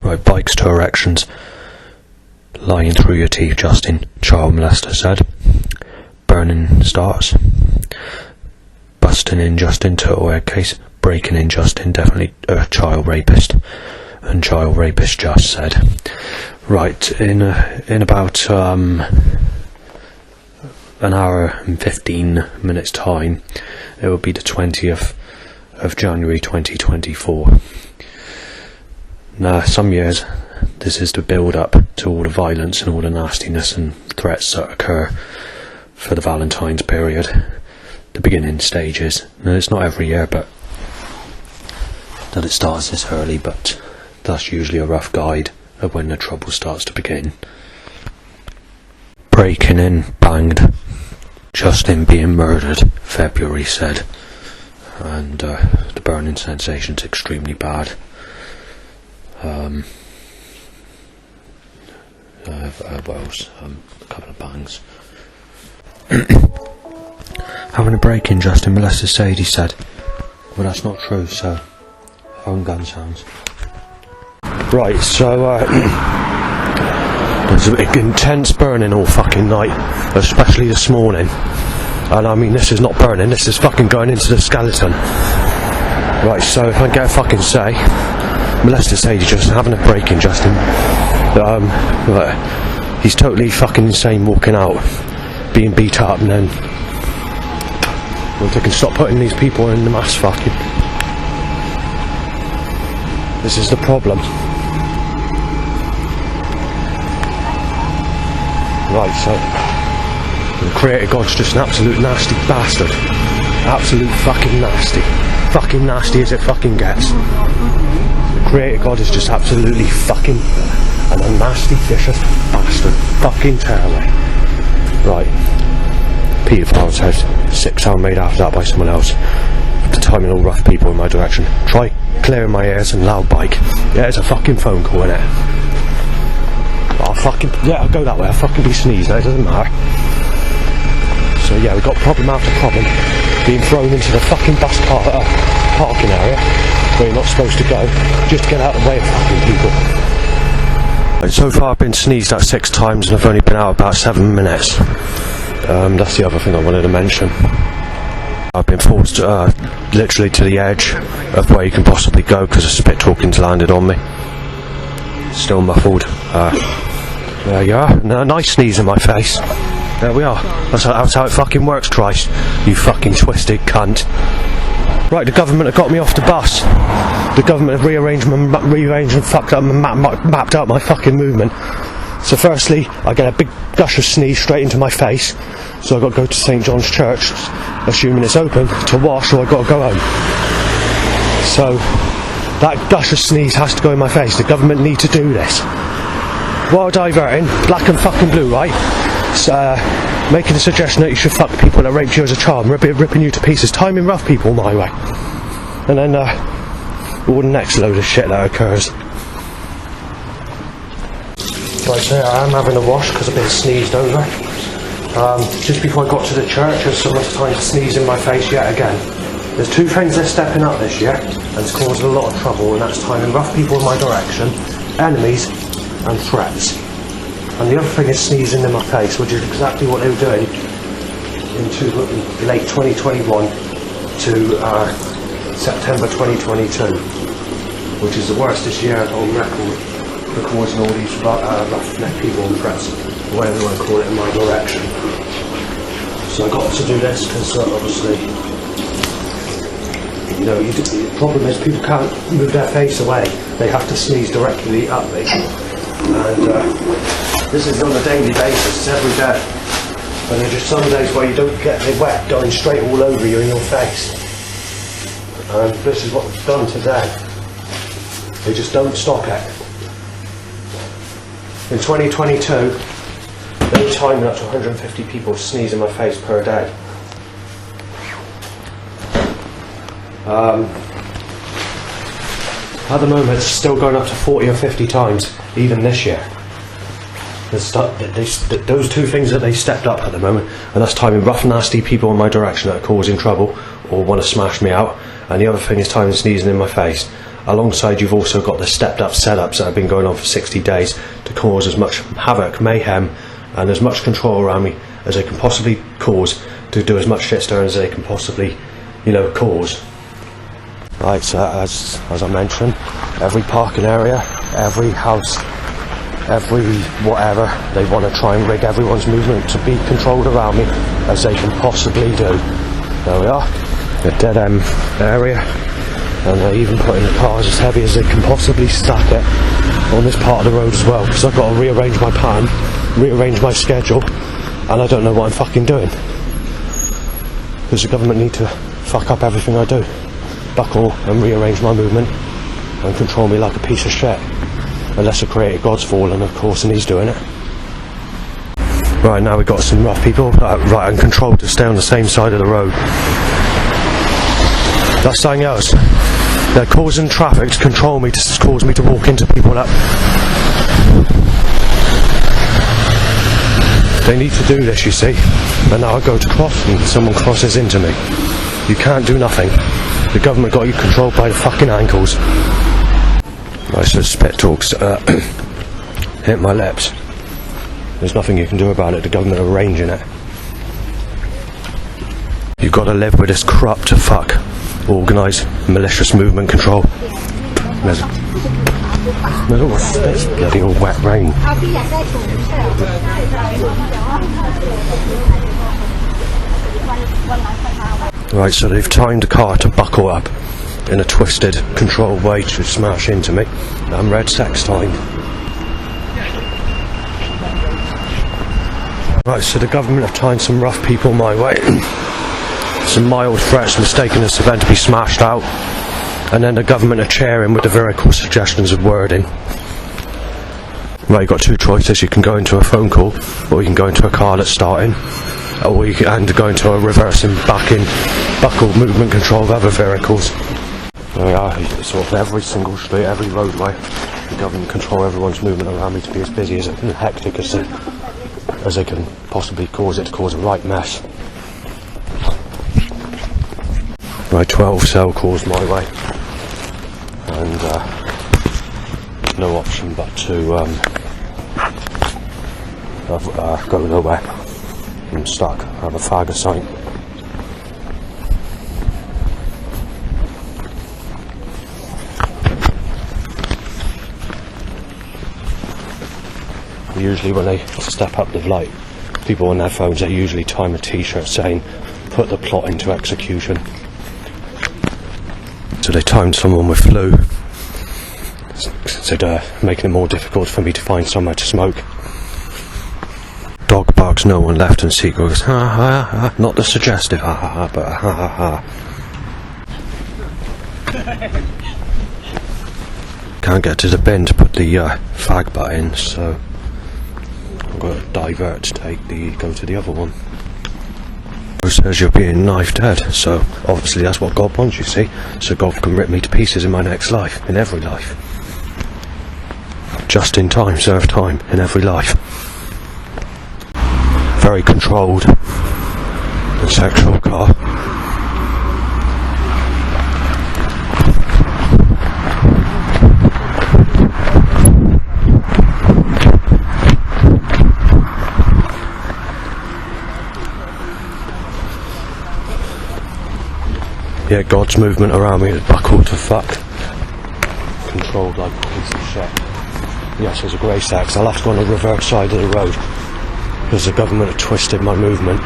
Right, bikes to erections. Lying through your teeth, Justin, child molester said. Burning starts. Busting in Justin, total head case. Breaking in Justin, definitely a child rapist. And child rapist just said. Right, in about an hour and 15 minutes time, it will be the 20th of January 2024. Now, some years this is the build up to all the violence and all the nastiness and threats that occur for the Valentine's period, the beginning stages. Now, it's not every year but that it starts this early, but that's usually a rough guide of when the trouble starts to begin. Breaking in, banged. Justin being murdered, February said. And the burning sensation's extremely bad. What else? A couple of bangs. Having a break in, Justin molested Sadie said. Well, that's not true, so phone gun sounds. Right, so there's an intense burning all fucking night, especially this morning. And I mean, this is not burning, this is fucking going into the skeleton. Right, so if I get a fucking say, molested Sadie just having a break in, Justin. He's totally fucking insane walking out, being beat up, and then well, they can stop putting these people in the mass fucking. This is the problem. Right, so the Creator God's just an absolute nasty bastard. Absolute fucking nasty. Fucking nasty as it fucking gets. The Creator God is just absolutely fucking a nasty, vicious bastard. Fucking tearaway. Right. Paedophile says 6 hours made after that by someone else. At the time, all rough people in my direction. Try clearing my ears and loud bike. Yeah, it's a fucking phone call, innit? I'll fucking, yeah, I'll go that way. I'll fucking be sneezing, it doesn't matter. So yeah, we've got problem after problem being thrown into the fucking bus parking area where you're not supposed to go, just to get out of the way of fucking people. Right, so far I've been sneezed at 6 times and I've only been out about 7 minutes. That's the other thing I wanted to mention. I've been forced literally to the edge of where you can possibly go because a spit talking's landed on me. Still muffled. There you are. Nice sneeze in my face. There we are. That's how it fucking works, Christ. You fucking twisted cunt. Right, the government have got me off the bus. The government have rearranged and fucked up and mapped out my fucking movement. So firstly, I get a big gush of sneeze straight into my face. So I've got to go to St John's Church, assuming it's open, to wash, or I've got to go home. So that gush of sneeze has to go in my face. The government need to do this. While diverting, black and fucking blue, right? Making a suggestion that you should fuck people that raped you as a child, ripping you to pieces, timing rough people my way. And then all the next load of shit that occurs. Right, so I am having a wash because I've been sneezed over. Just before I got to the church, there's so much time to sneeze in my face yet again. There's 2 things that are stepping up this year, and it's causing a lot of trouble, and that's timing rough people in my direction, enemies, and threats. And the other thing is sneezing in my face, which is exactly what they were doing into late 2021 to September 2022, which is the worst this year on record for causing all these roughneck people and threats, whatever you want to call it, in my direction. So I got to do this because obviously, you know, the problem is people can't move their face away. They have to sneeze directly at me. And this is on a daily basis, it's every day. And there's just some days where you don't get the wet going straight all over you in your face. And this is what we've done today. They just don't stop it. In 2022, they were timing up to 150 people to sneeze in my face per day. At the moment, it's still going up to 40 or 50 times, even this year. Those 2 things that they stepped up at the moment, and that's timing rough, nasty people in my direction that are causing trouble or want to smash me out, and the other thing is timing sneezing in my face. Alongside, you've also got the stepped up setups that have been going on for 60 days to cause as much havoc, mayhem, and as much control around me as they can possibly cause, to do as much shit stirring as they can possibly, cause. Right, so as I mentioned, every parking area, every house, every whatever, they want to try and rig everyone's movement to be controlled around me as they can possibly do. There we are, a dead end area, and they're even putting the cars as heavy as they can possibly stack it on this part of the road as well, because I've got to rearrange my plan, rearrange my schedule, and I don't know what I'm fucking doing. Because the government need to fuck up everything I do, buckle and rearrange my movement and control me like a piece of shit. Unless the creator God's fallen, of course, and he's doing it. Right, now we've got some rough people, right, and controlled to stay on the same side of the road. That's something else. They're causing traffic to control me, to cause me to walk into people that... They need to do this, you see. And now I go to cross and someone crosses into me. You can't do nothing. The government got you controlled by the fucking ankles. Right, so spit talks hit my lips. There's nothing you can do about it. The government are arranging it. You've got to live with this corrupt fuck, organised, malicious movement control. There's all the spits, bloody all wet rain. Right, so they've timed the car to buckle up in a twisted, controlled way to smash into me. I'm red sex time. Right, so the government have timed some rough people my way. Some mild threats mistaking this event to be smashed out. And then the government are cheering with the very cool suggestions of wording. Right, you've got two choices. You can go into a phone call, or you can go into a car that's starting, or you can go into a reversing, backing, buckle movement control of other vehicles. There we are, sort of every single street, every roadway. The government control everyone's movement around me to be as busy as and hectic as they can possibly cause it, to cause a right mess. Right, 12 cell calls my way, and no option but to go nowhere. I'm stuck. I have a fag assigned. Usually when they step up the light, people on their phones, they usually time a t-shirt saying, put the plot into execution. So they timed someone with flu, so making it more difficult for me to find somewhere to smoke. Dog barks, no one left, and Seagull goes, ha ha ha, not the suggestive ha ha ha, but ha ha ha. Can't get to the bin to put the fag butt in, so I'm going to divert to go to the other one. It says you're being knife dead, so obviously that's what God wants, you see, so God can rip me to pieces in my next life, in every life. Just in time, serve time, in every life. Very controlled and sexual car. Yeah, God's movement around me is buckled to fuck. Controlled like a piece of shit. Yes, there's a grey sex. I'll have to go on the reverse side of the road because the government have twisted my movement.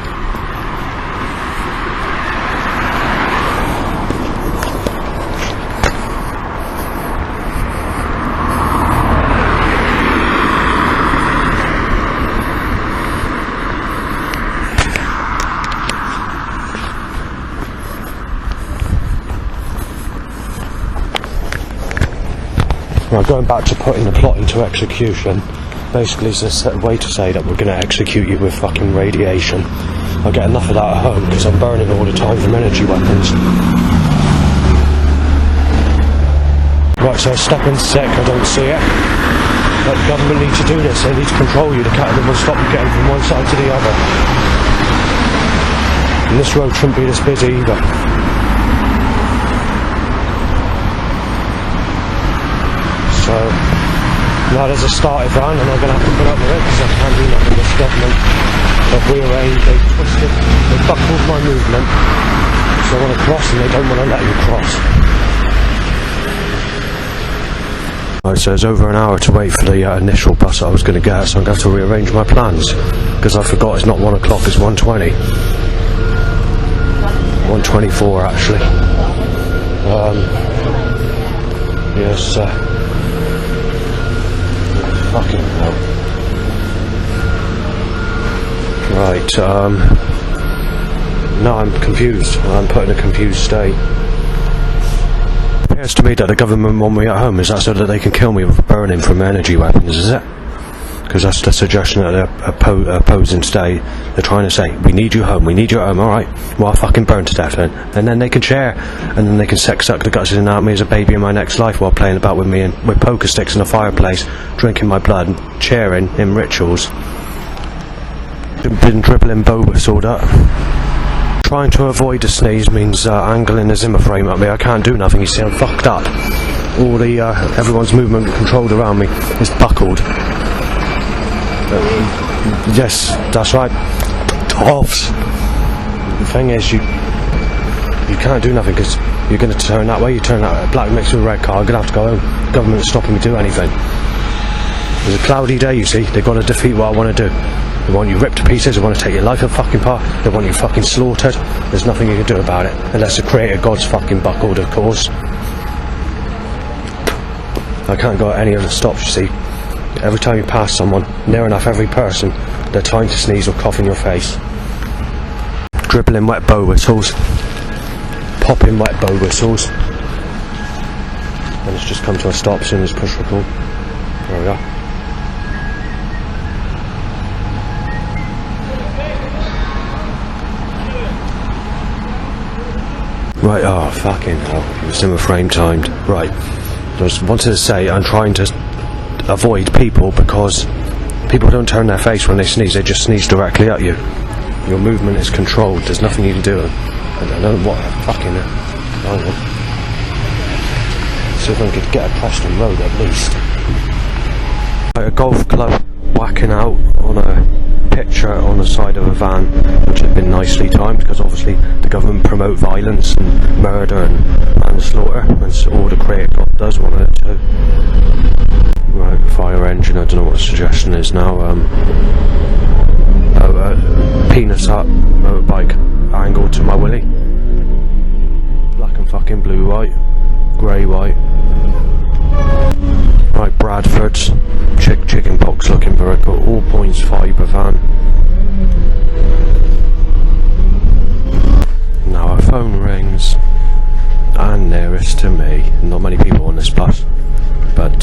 Right, going back to putting the plot into execution, basically it's a way to say that we're going to execute you with fucking radiation. I get enough of that at home because I'm burning all the time from energy weapons. Right, so stepping sick, I don't see it. But the government need to do this, they need to control you, the cat will stop you getting from one side to the other. And this road shouldn't be this busy either. So now there's a started van and I'm going to have to put up with it because I can't do nothing. This government have rearranged, they've twisted, they've buckled my movement. So I want to cross and they don't want to let me cross. Right, so it's over an hour to wait for the initial bus I was going to get, so I'm going to have to rearrange my plans because I forgot it's not 1 o'clock, it's 1:20. 1:24 actually. Yes, fucking hell. Right, now I'm confused. I'm put in a confused state. It appears to me that the government want me at home. Is that so that they can kill me with burning from energy weapons, is it? Because that's the suggestion that they're opposing today. They're trying to say, we need you home, alright. Well, I'll fucking burn to death then. And then they can share, and then they can sex suck the guts out of me as a baby in my next life while playing about with me and with poker sticks in a fireplace, drinking my blood and cheering in rituals. Been dribbling bow whistled up. Trying to avoid a sneeze means angling the Zimmer frame at me. I can't do nothing, you see, I'm fucked up. All the, everyone's movement controlled around me is buckled. Yes, that's right. Toffs. The thing is, you can't do nothing because you're going to turn that way. You turn that black mixed with a red car. I'm going to have to go home. The government's stopping me do anything. It's a cloudy day, you see. They've got to defeat what I want to do. They want you ripped to pieces. They want to take your life fucking apart. They want you fucking slaughtered. There's nothing you can do about it unless the creator God's fucking buckled, of course. I can't go at any other stops, you see. Every time you pass someone, near enough every person, they're trying to sneeze or cough in your face. Dribbling wet bow whistles. Popping wet bow whistles. And it's just come to a stop as soon as push record. There we are. Right, oh fucking hell, it was Zimmer frame timed. Right, I just wanted to say I'm trying to avoid people because people don't turn their face when they sneeze, they just sneeze directly at you. Your movement is controlled, there's nothing you can do. I don't know what fucking hang on. See if I could get across the road at least. A golf club whacking out on a picture on the side of a van, which had been nicely timed because obviously the government promote violence and murder and manslaughter. That's all the creator God does want it to. Right, fire engine, I don't know what the suggestion is now. Penis hut, motorbike angled to my willy. Black and fucking blue white, grey white. Right, Bradford's chicken pox looking vehicle, all points fibre van. Now our phone rings, and nearest to me. Not many people on this bus, but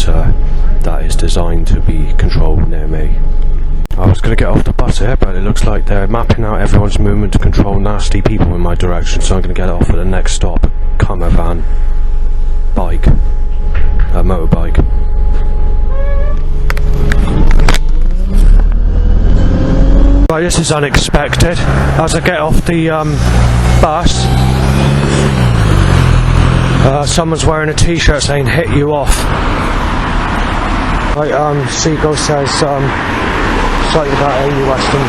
that is designed to be controlled near me. I was going to get off the bus here, but it looks like they're mapping out everyone's movement to control nasty people in my direction, so I'm going to get off at the next stop. Camera van, bike, a motorbike. Right, this is unexpected. As I get off the bus, someone's wearing a t-shirt saying "hit you off." Right, Seagull says something about Amy Weston,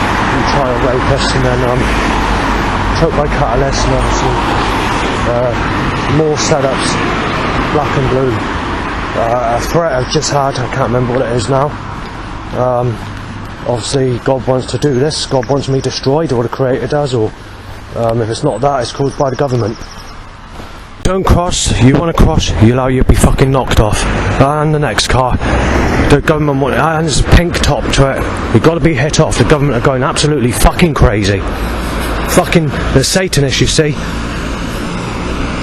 child rapist, and then choked by catalyst, and obviously more setups, black and blue. A threat I've just had, I can't remember what it is now. Obviously God wants to do this, God wants me destroyed, or the creator does, or if it's not that, it's caused by the government. Don't cross, you want to cross, you'll be fucking knocked off. And the next car, the government want, and there's a pink top to it, you've got to be hit off. The government are going absolutely fucking crazy. Fucking, the Satanists, you see,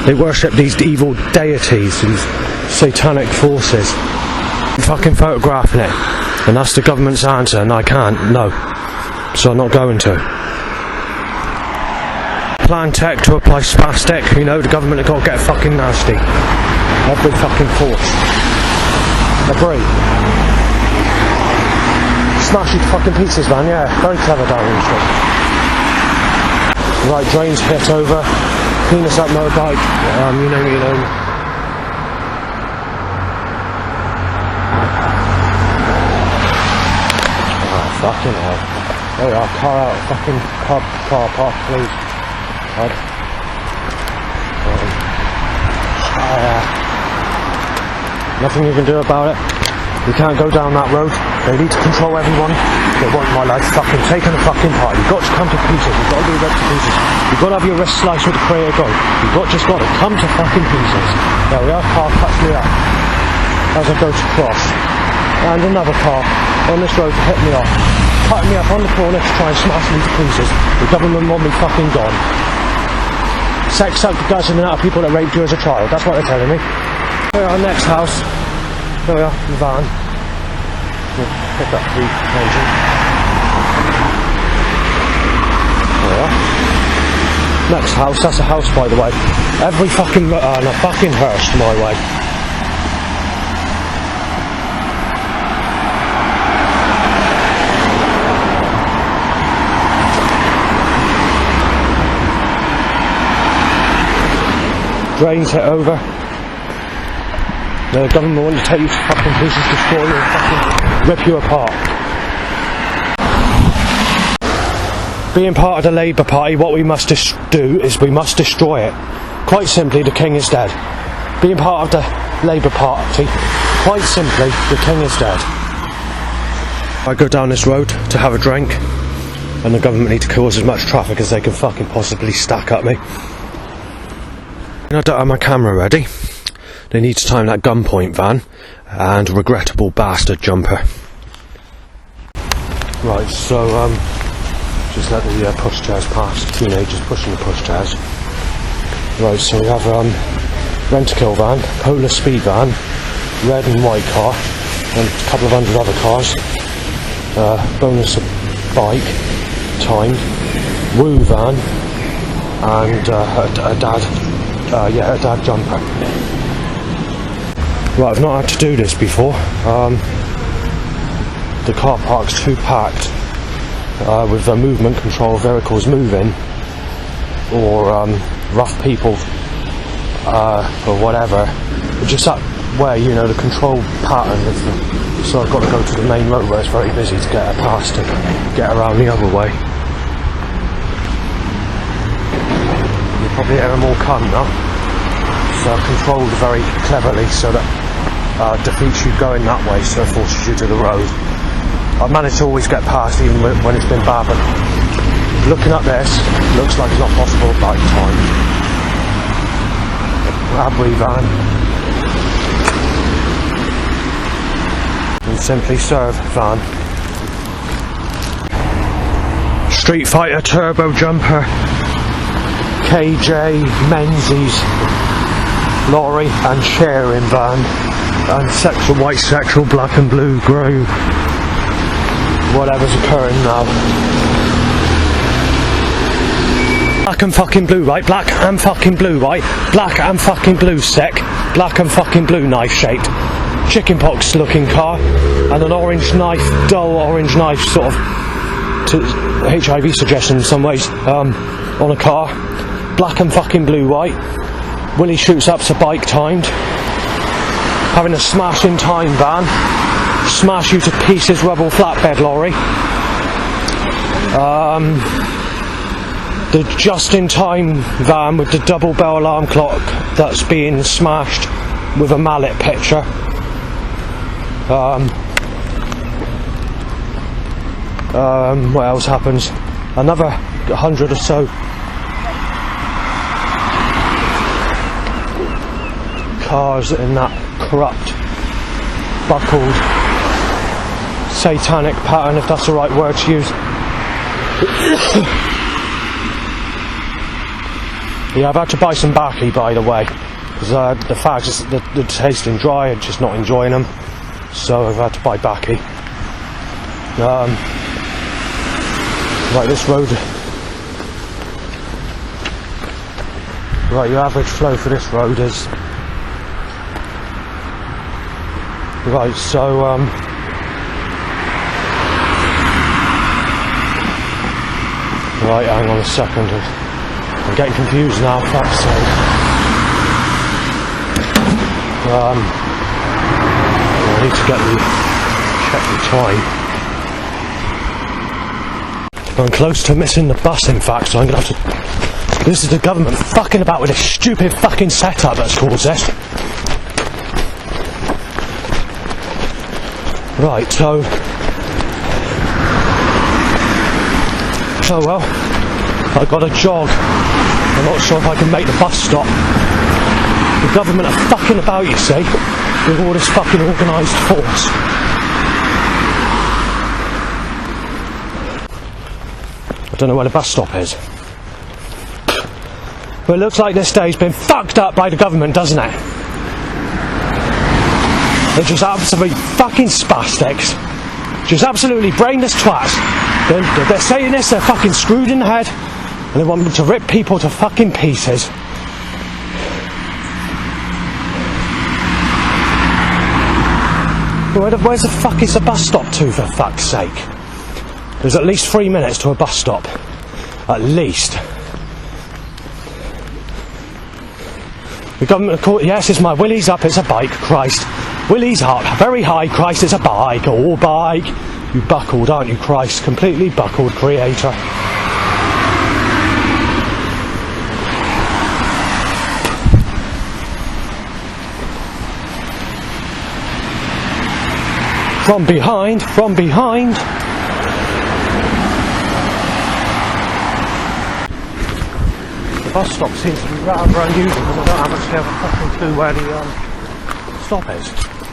they worship these evil deities, these satanic forces. I'm fucking photographing it, and that's the government's answer, and I can't, no, so I'm not going to. Plan tech to apply spastic, you know, the government have got to get fucking nasty. Every fucking force. Agree. Smash you to fucking pieces, man, yeah, very clever down in the street. Right, drains hit over, penis up motorbike, you know. Fucking hell. There we are, car out, fucking car park, please. Nothing you can do about it. You can't go down that road. They need to control everyone. They want my life fucking taken apart. You've got to come to pieces. You've got to be ripped to pieces. You've got to have your wrist sliced with the Creator God. You've just got to come to fucking pieces. There we are, car cuts me up as I go to cross. And another car on this road to hit me off. Cutting me up on the corner to try and smash me to pieces. The government want me fucking gone. Sex out the guts and out of people that raped you as a child. That's what they're telling me. Here we are, next house. There we are, the van. We'll pick up the engine. There we are. Next house, that's a house by the way. Every fucking, no, fucking Hurst my way. Drains hit over. The government want to take you to fucking pieces, destroy you, and fucking rip you apart. Being part of the Labour Party, what we must do is we must destroy it. Quite simply, the King is dead. Being part of the Labour Party, quite simply, the King is dead. I go down this road to have a drink, and the government need to cause as much traffic as they can fucking possibly stack up me. I don't have my camera ready. They need to time that gunpoint van and regrettable bastard jumper. Right, so just let the pushchairs pass. Teenagers pushing the pushchairs. Right, so we have Rent-A-Kill van, Polar Speed van, red and white car, and a couple of hundred other cars. Bonus bike, timed, Woo van, and a dad jumper. Right, I've not had to do this before. The car park's too packed with the movement control vehicles moving, or rough people, or whatever. Just that way, you know, the control pattern of the, so I've got to go to the main road where it's very busy to get past and get around the other way. You probably hear them all come now. So controlled very cleverly so that defeats you going that way, so it forces you to the road. I've managed to always get past even when it's been bad, but looking at this, looks like it's not possible at bike time. Abri van. And Simply Serve van. Street Fighter Turbo Jumper. KJ Menzies lorry and sharing van, and white sexual black and blue grey, whatever's occurring now. Black and fucking blue, right? Black and fucking blue, right? Black and fucking blue sec, black and fucking blue knife shaped, chickenpox looking car, and an orange knife, dull orange knife sort of to HIV suggestion in some ways, on a car. Black and fucking blue white. Willie shoots up to bike timed. Having a smash in time van. Smash you to pieces rubble flatbed lorry. The just in time van with the double bell alarm clock that's being smashed with a mallet picture. What else happens? Another 100 or so cars in that corrupt, buckled, satanic pattern, if that's the right word to use. Yeah, I've had to buy some Baccy, by the way, because the fact is that they're tasting dry and just not enjoying them, so I've had to buy Baccy. Right, this road. Right, your average flow for this road is. Right, so right, hang on a second. I'm getting confused now, fuck's sake. I need to check the time. I'm close to missing the bus, in fact, so I'm going to have to... This is the government fucking about with this stupid fucking setup that's caused this. Right, so... Oh well, I've got to jog. I'm not sure if I can make the bus stop. The government are fucking about, you see, with all this fucking organised force. I don't know where the bus stop is. But it looks like this day's been fucked up by the government, doesn't it? They're just absolutely fucking spastics. Just absolutely brainless twats. They're saying this, they're fucking screwed in the head, and they want them to rip people to fucking pieces. Where the fuck is the bus stop to, for fuck's sake? There's at least 3 minutes to a bus stop. At least. The government, yes, it's my willy's up, it's a bike, Christ. Willy's up, very high, Christ, it's a bike, oh bike. You buckled, aren't you, Christ? Completely buckled, creator. From behind, from behind. The bus stop seems to be rather unusual because I don't actually have a fucking clue where the stop is.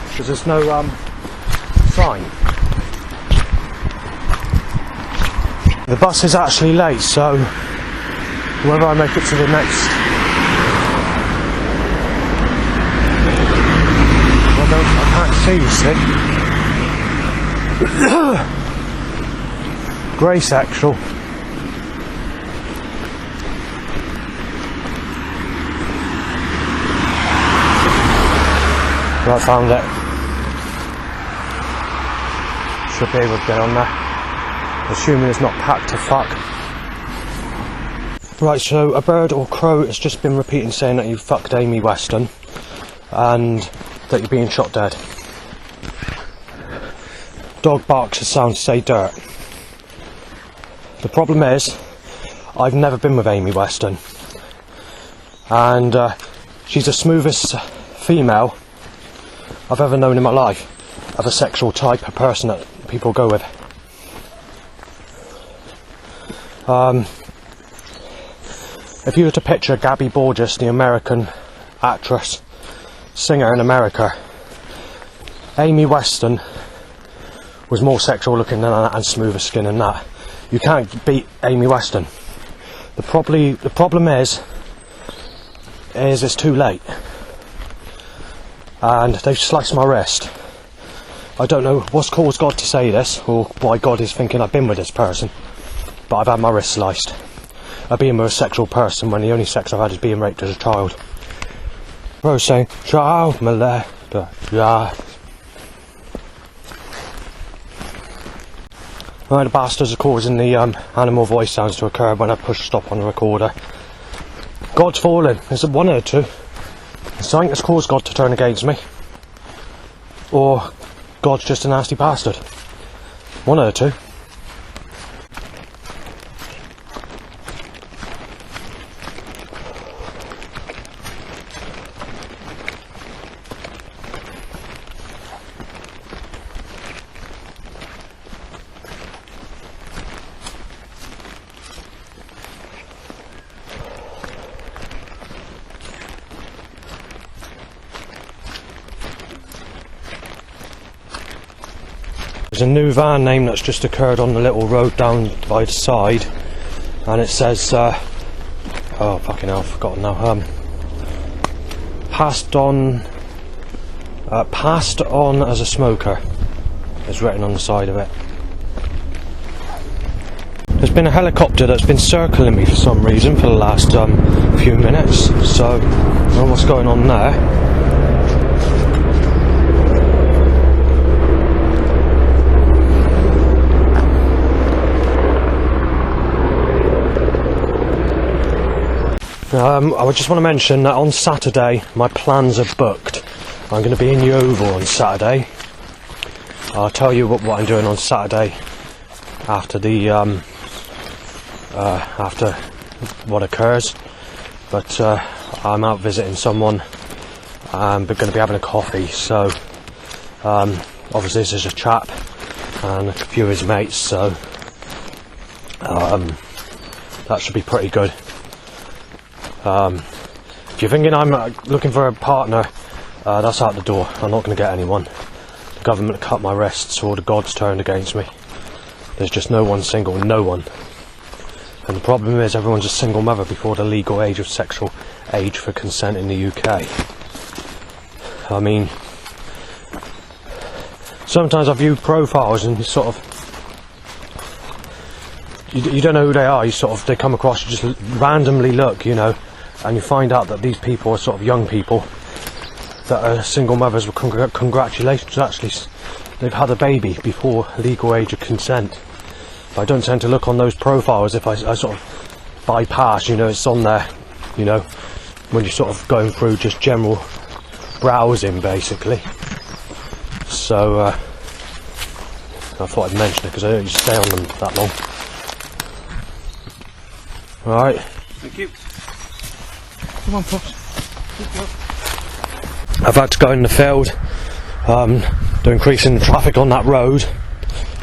Because there's no sign. The bus is actually late, so whether I make it to the next... I can't see, you see. Grey sexual. Right, found it. Should be able to get on there. Assuming it's not packed to fuck. Right, so a bird or crow has just been repeating saying that you fucked Amy Weston and that you're being shot dead. Dog barks a sound to say dirt. The problem is, I've never been with Amy Weston, and she's the smoothest female I've ever known in my life, of a sexual type of person that people go with. If you were to picture Gabby Borges, the American actress, singer in America, Amy Weston was more sexual looking than that and smoother skin than that. You can't beat Amy Weston. The problem is it's too late. And they've sliced my wrist. I don't know what's caused God to say this, or why God is thinking I've been with this person, but I've had my wrist sliced. I've been with a sexual person when the only sex I've had is being raped as a child. Rose saying, child molester, yeah. Right, the bastards are causing the animal voice sounds to occur when I push stop on the recorder. God's fallen. Is it one or two? Something has caused God to turn against me. Or God's just a nasty bastard. One or two. There's a new van name that's just occurred on the little road down by the side, and it says, oh fucking hell, I've forgotten now. Passed on as a smoker is written on the side of it. There's been a helicopter that's been circling me for some reason for the last few minutes, so I don't know what's going on there. I just want to mention that on Saturday my plans are booked. I'm going to be in Yeovil on Saturday. I'll tell you what I'm doing on Saturday after the after what occurs. But I'm out visiting someone. I'm going to be having a coffee, so obviously this is a chap and a few of his mates, so that should be pretty good. If you're thinking I'm looking for a partner, that's out the door. I'm not going to get anyone. The government cut my wrists, all the gods turned against me. There's just no one single, no one. And the problem is everyone's a single mother before the legal age of sexual age for consent in the UK. I mean, sometimes I view profiles and sort of, you don't know who they are, they come across, you just randomly look, and you find out that these people are sort of young people that are single mothers with congratulations, actually they've had a baby before legal age of consent. But I don't tend to look on those profiles if I sort of bypass, it's on there, when you're sort of going through just general browsing basically. So I thought I'd mention it because I don't usually stay on them that long. Alright. Thank you. Come on, Pops. I've had to go in the field. They're increasing the traffic on that road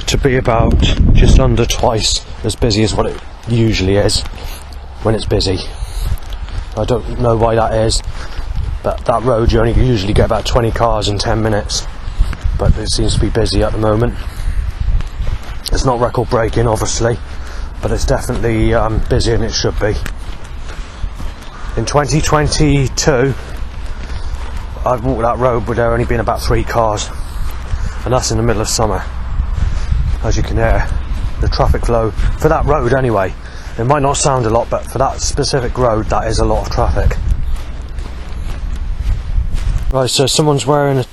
to be about just under twice as busy as what it usually is when it's busy. I don't know why that is, but that road you only usually get about 20 cars in 10 minutes, but it seems to be busy at the moment. It's not record breaking obviously, but it's definitely busier than it should be. In 2022 I've walked that road with there only been about 3 cars, and that's in the middle of summer. As you can hear, the traffic flow for that road anyway, it might not sound a lot, but for that specific road that is a lot of traffic. Right, so someone's wearing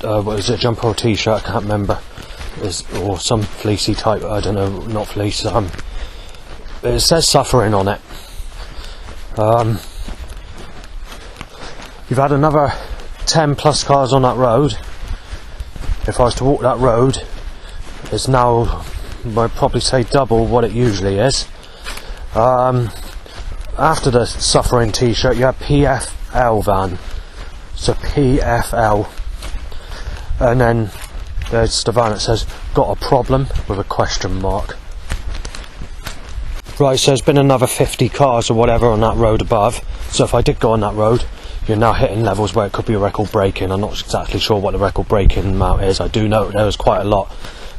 what is it, jumper or t-shirt, I can't remember, or some fleecy type, I don't know, not fleece, it says suffering on it. You've had another 10 plus cars on that road. If I was to walk that road, it's now, I'd probably say double what it usually is. After the suffering t-shirt you have PFL van, so PFL, and then there's the van that says got a problem with a question mark. Right, so there's been another 50 cars or whatever on that road above, so if I did go on that road, you're now hitting levels where it could be a record breaking. I'm not exactly sure what the record breaking amount is. I do know there was quite a lot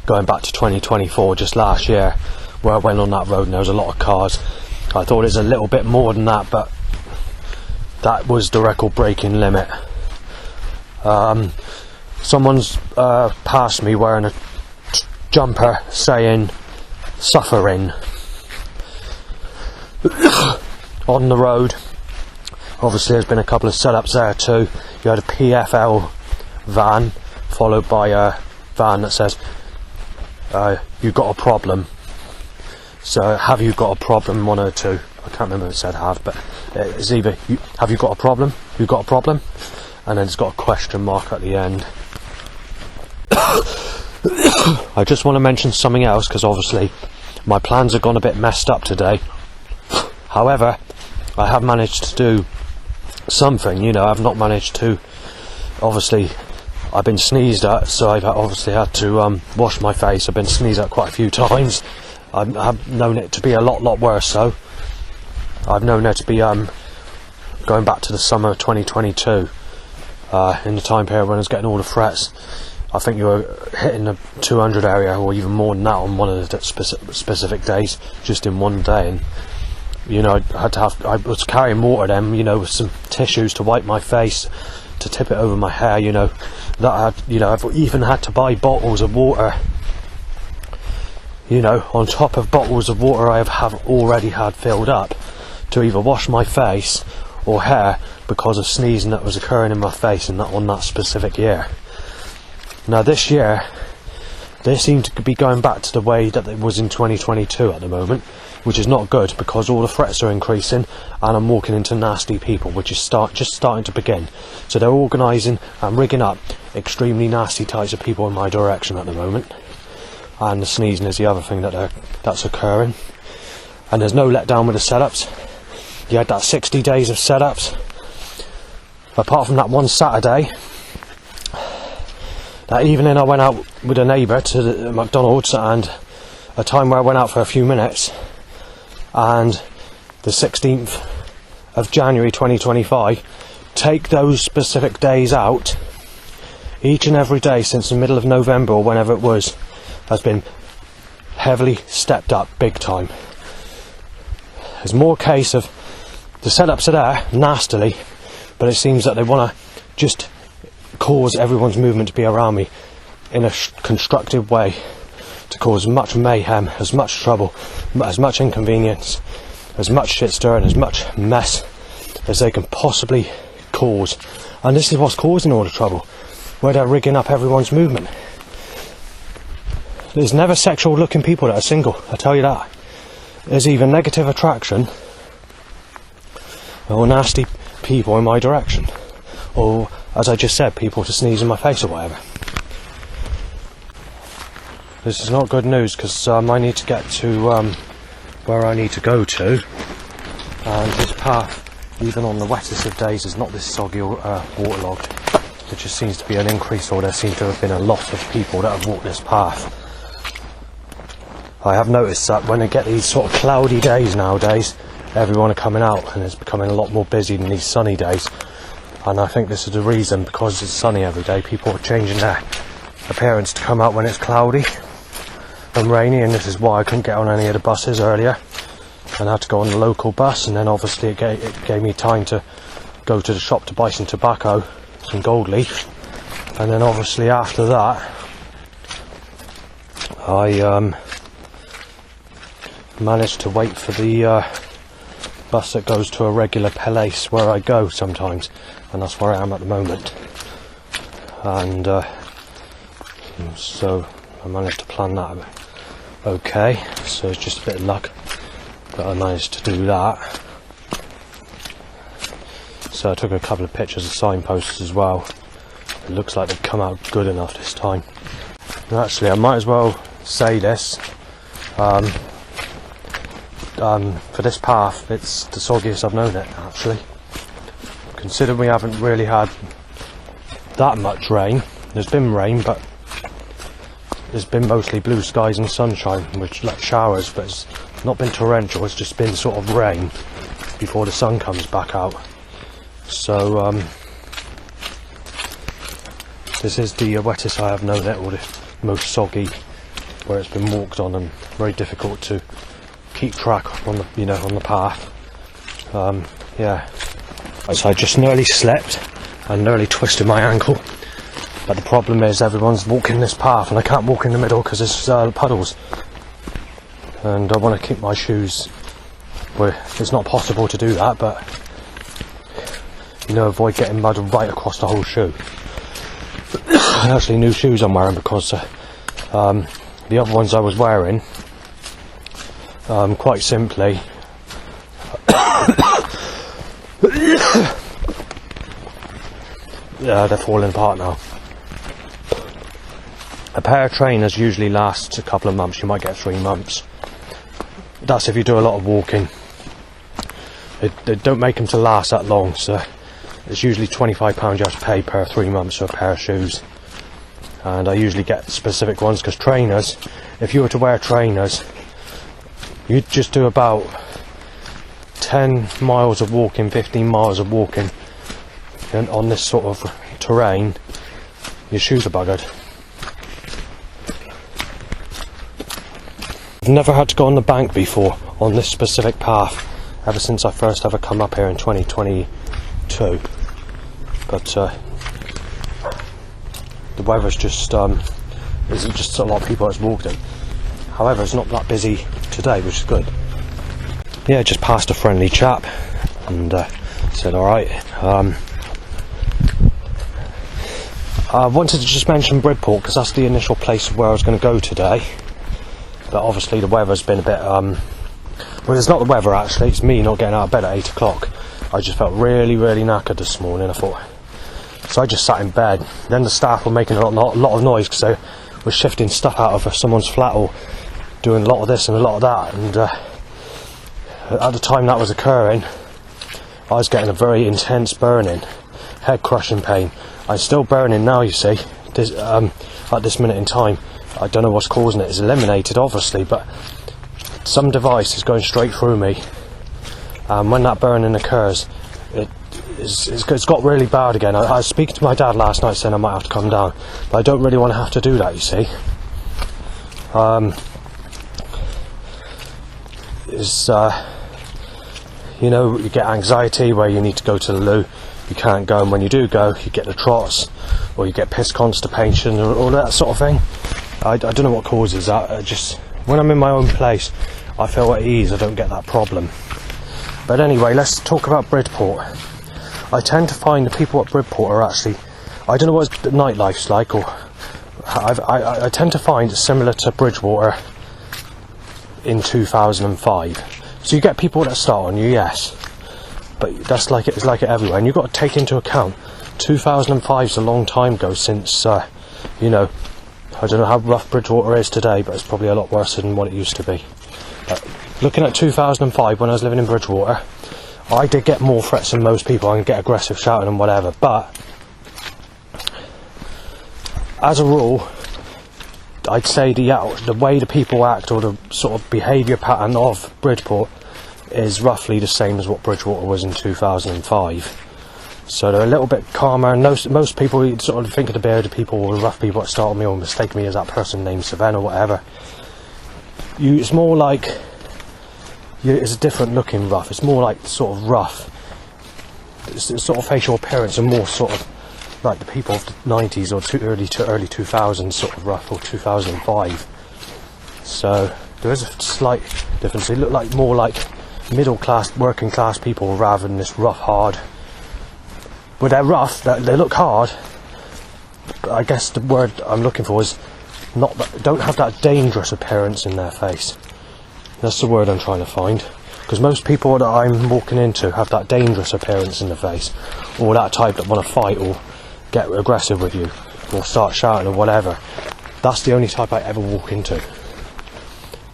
going back to 2024, just last year, where I went on that road and there was a lot of cars. I thought it was a little bit more than that, but that was the record breaking limit. Someone's passed me wearing a jumper saying suffering on the road. Obviously there's been a couple of setups there too. You had a PFL van followed by a van that says you've got a problem. So have you got a problem, 1 or 2. I can't remember if it said have, but it's either have you got a problem, you've got a problem, and then it's got a question mark at the end. I just want to mention something else, because obviously my plans have gone a bit messed up today. However, I have managed to do something, I've not managed to, obviously I've been sneezed at, so I've obviously had to wash my face. I've been sneezed at quite a few times. I've known it to be a lot worse, so I've known it to be going back to the summer of 2022, in the time period when I was getting all the threats. I think you were hitting the 200 area or even more than that on one of the specific days, just in one day. And I was carrying water then, with some tissues to wipe my face, to tip it over my hair, I've even had to buy bottles of water, on top of bottles of water I have already had filled up to either wash my face or hair because of sneezing that was occurring in my face on that specific year. Now this year, they seem to be going back to the way that it was in 2022 at the moment, which is not good because all the threats are increasing and I'm walking into nasty people, which is just starting to begin. So they're organising and rigging up extremely nasty types of people in my direction at the moment. and the sneezing is the other thing that's occurring. And there's no letdown with the setups. You had that 60 days of setups. Apart from that one Saturday, that evening I went out with a neighbour to the McDonald's, and a time where I went out for a few minutes, and the 16th of January 2025, take those specific days out, each and every day since the middle of November or whenever it was, has been heavily stepped up big time. There's more case of the setups are there nastily, but it seems that they want to just cause everyone's movement to be around me in a constructive way, to cause as much mayhem, as much trouble, as much inconvenience, as much shit stirring, as much mess as they can possibly cause. And this is what's causing all the trouble, where they're rigging up everyone's movement. There's never sexual looking people that are single, I tell you that. There's either negative attraction or nasty people in my direction, or, as I just said, people to sneeze in my face or whatever. This is not good news, because I need to get to where I need to go to, and this path, even on the wettest of days, is not this soggy or waterlogged. There just seems to be an increase, or there seems to have been a lot of people that have walked this path. I have noticed that when I get these sort of cloudy days nowadays, everyone are coming out, and it's becoming a lot more busy than these sunny days. And I think this is the reason, because it's sunny every day, people are changing their appearance to come out when it's cloudy and rainy, and this is why I couldn't get on any of the buses earlier, and I had to go on the local bus. And then obviously it gave me time to go to the shop to buy some tobacco, some gold leaf, and then obviously after that I managed to wait for the bus that goes to a regular place where I go sometimes, and that's where I am at the moment. And so I managed to plan that okay, so it's just a bit of luck that I managed to do that. So I took a couple of pictures of signposts as well. It looks like they've come out good enough this time. And actually, I might as well say this. For this path, it's the soggiest I've known it, actually. Considering we haven't really had that much rain. There's been rain, but there's been mostly blue skies and sunshine, which like showers, but it's not been torrential. It's just been sort of rain before the sun comes back out. So this is the wettest I have known it, or the most soggy, where it's been walked on and very difficult to keep track on the on the path. Yeah, so I just nearly slipped and nearly twisted my ankle, but the problem is everyone's walking this path and I can't walk in the middle because there's puddles, and I want to keep my shoes where it's not possible to do that, but avoid getting mud right across the whole shoe. Actually, new shoes I'm wearing, because the other ones I was wearing, quite simply, yeah, they're falling apart now. A pair of trainers usually lasts a couple of months. You might get 3 months. That's if you do a lot of walking. They don't make them to last that long, so it's usually £25 you have to pay per 3 months for a pair of shoes. And I usually get specific ones, because trainers, if you were to wear trainers, you'd just do about 10 miles of walking, 15 miles of walking, and on this sort of terrain, your shoes are buggered. I've never had to go on the bank before on this specific path, ever since I first ever come up here in 2022. But the weather's just there's just a lot of people that's walked it. However, it's not that busy today, which is good. Yeah, just passed a friendly chap and said alright. I wanted to just mention Bridport, because that's the initial place where I was going to go today, but obviously the weather's been a bit well, it's not the weather actually, it's me not getting out of bed at 8 o'clock. I just felt really knackered this morning, I thought. So I just sat in bed. Then the staff were making a lot of noise, because they was shifting stuff out of someone's flat or doing a lot of this and a lot of that, and at the time that was occurring, I was getting a very intense burning, head crushing pain. I'm still burning now, you see, at this minute in time. I don't know what's causing it. It's eliminated, obviously, but some device is going straight through me. When that burning occurs, it's got really bad again. I was speaking to my dad last night saying I might have to come down, but I don't really want to have to do that, you see. You know, you get anxiety where you need to go to the loo, you can't go, and when you do go, you get the trots, or you get piss constipation, or all that sort of thing. I don't know what causes that. Just when I'm in my own place, I feel at ease. I don't get that problem. But anyway, let's talk about Bridport. I tend to find the people at Bridport are actually, I don't know what the nightlife's like, or I tend to find it's similar to Bridgewater in 2005. So you get people that start on you, yes, but that's like it's like it everywhere, and you've got to take into account 2005 is a long time ago since you know, I don't know how rough Bridgewater is today, but it's probably a lot worse than what it used to be. But looking at 2005, when I was living in Bridgewater, I did get more threats than most people. I can get aggressive shouting and whatever, but as a rule, I'd say the way the people act, or the sort of behaviour pattern of Bridport, is roughly the same as what Bridgewater was in 2005. So they're a little bit calmer, and most people, you'd sort of think of the bearded people or the rough people that start me or mistake me as that person named Savannah or whatever. It's more like, it's a different looking rough. It's more like sort of rough. It's sort of facial appearance, and more sort of like the people of the 90s or early 2000s sort of rough, or 2005. So there is a slight difference. They look like more like middle class, working class people rather than this rough, hard. Well, they're rough, they look hard, but I guess the word I'm looking for is not that, don't have that dangerous appearance in their face. That's the word I'm trying to find. Because most people that I'm walking into have that dangerous appearance in the face, or that type that want to fight or get aggressive with you, or start shouting or whatever. That's the only type I ever walk into.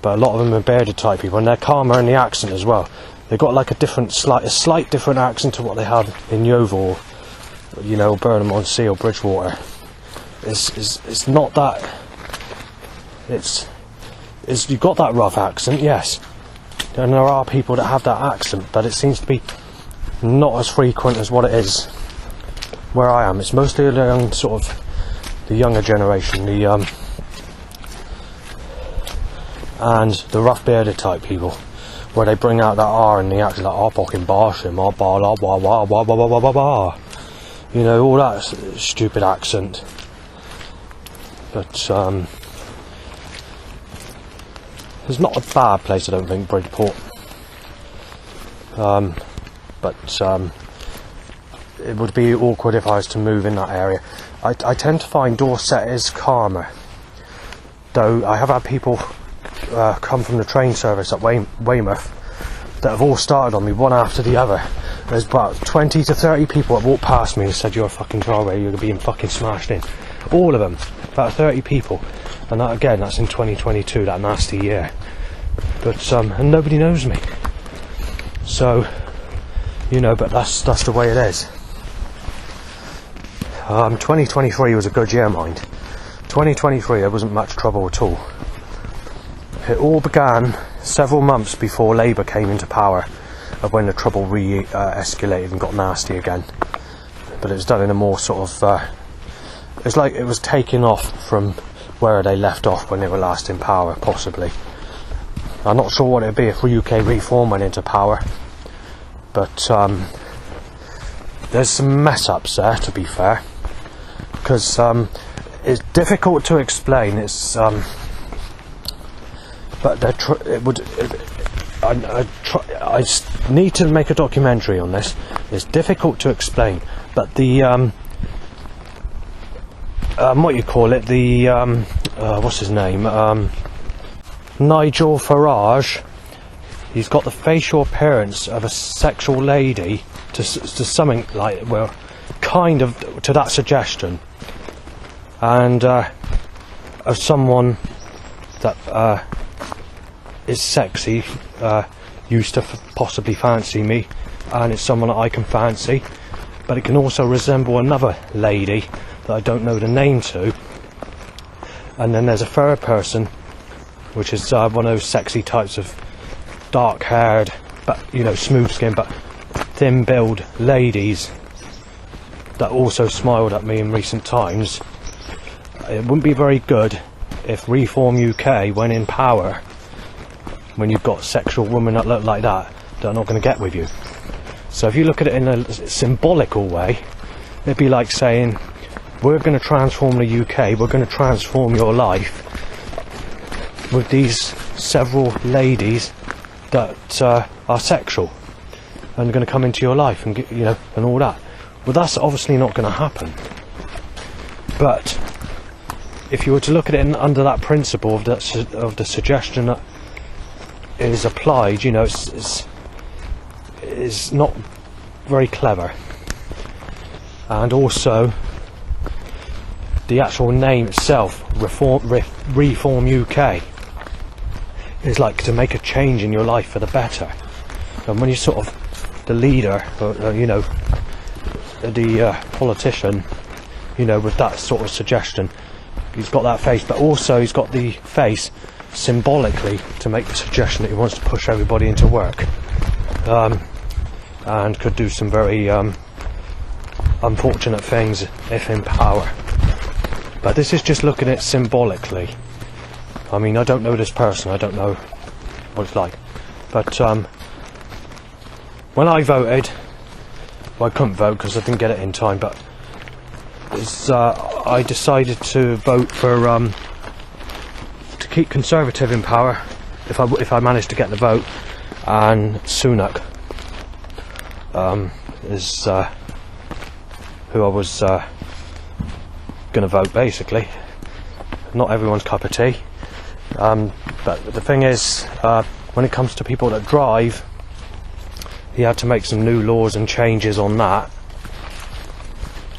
But a lot of them are bearded type people, and they're calmer in the accent as well. They've got like a slight different accent to what they have in Yeovil, or, you know, Burnham-on-Sea or Bridgewater. It's not that. It's you've got that rough accent, yes, and there are people that have that accent, but it seems to be not as frequent as what it is where I am. It's mostly the young, sort of the younger generation, and the rough bearded type people, where they bring out that R in the accent, like "I fucking bosh him, I blah blah blah blah blah blah blah blah blah," you know, all that stupid accent. But it's not a bad place, I don't think, Bridport. But it would be awkward if I was to move in that area. I tend to find Dorset is calmer, though I have had people come from the train service at Weymouth that have all started on me one after the other. There's about 20 to 30 people that walked past me and said, "You're a fucking Charlie, you're being fucking smashed in." All of them, about 30 people, and that, again, that's in 2022, that nasty year. But and nobody knows me, so you know. But that's the way it is. 2023 was a good year, mind. 2023, there wasn't much trouble at all. It all began several months before Labour came into power, of when the trouble escalated and got nasty again. But it was done in a more sort of it's like it was taking off from where they left off when they were last in power, possibly. I'm not sure what it would be if UK Reform went into power, but there's some mess ups there, to be fair, because it's difficult to explain. It's but I need to make a documentary on this. It's difficult to explain, but the what you call it, the what's his name, Nigel Farage, he's got the facial appearance of a sexual lady, to something like, well, kind of to that suggestion, and of someone that is sexy, used to possibly fancy me, and it's someone that I can fancy, but it can also resemble another lady that I don't know the name to. And then there's a third person, which is one of those sexy types of dark haired, but smooth skin, but thin build ladies that also smiled at me in recent times. It wouldn't be very good if Reform UK went in power when you've got sexual women that look like that are not going to get with you. So if you look at it in a symbolical way, it'd be like saying, we're going to transform the UK, we're going to transform your life with these several ladies that are sexual and are going to come into your life and get, and all that. Well, that's obviously not going to happen. But if you were to look at it under that principle of the suggestion that is applied, it's not very clever. And also, the actual name itself, Reform UK, is like to make a change in your life for the better. And when you're sort of the leader, the politician, with that sort of suggestion, he's got that face, but also he's got the face symbolically to make the suggestion that he wants to push everybody into work, and could do some very unfortunate things if in power. But this is just looking at it symbolically. I mean, I don't know this person, I don't know what it's like, but when I voted, well, I couldn't vote because I didn't get it in time, but I decided to vote for to keep Conservative in power if I managed to get the vote, and Sunak is who I was going to vote, basically. Not everyone's cup of tea, but the thing is, when it comes to people that drive, he had to make some new laws and changes on that.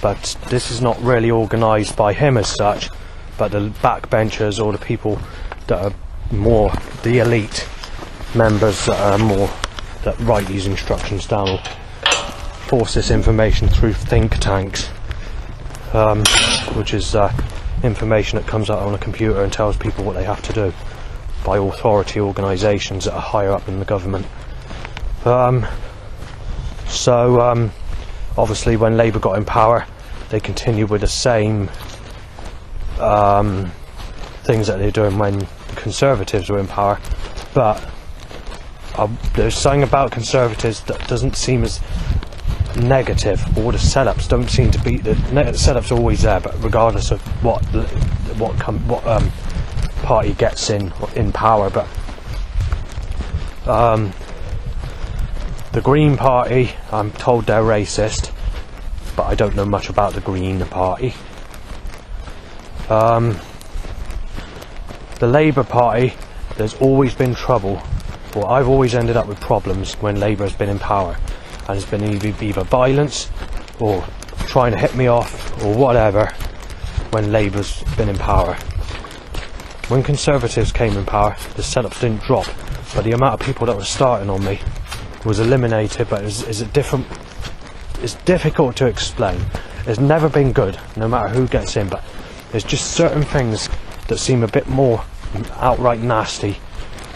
But this is not really organised by him as such, but the backbenchers or the people that are more the elite members that write these instructions down, or force this information through think tanks, which is information that comes out on a computer and tells people what they have to do by authority organisations that are higher up in the government. Obviously when Labour got in power, they continued with the same things that they're doing when the Conservatives were in power, but there's something about Conservatives that doesn't seem as negative, or the setups don't seem to be, the setups are always there, but regardless of what party gets in power. But the Green Party, I'm told they're racist, but I don't know much about the Green Party. The Labour Party, there's always been trouble, or I've always ended up with problems when Labour has been in power, and it's been either violence or trying to hit me off or whatever when Labour's been in power. When Conservatives came in power, the setups didn't drop, but the amount of people that were starting on me was eliminated. But it's difficult to explain. It's never been good, no matter who gets in, but there's just certain things that seem a bit more outright nasty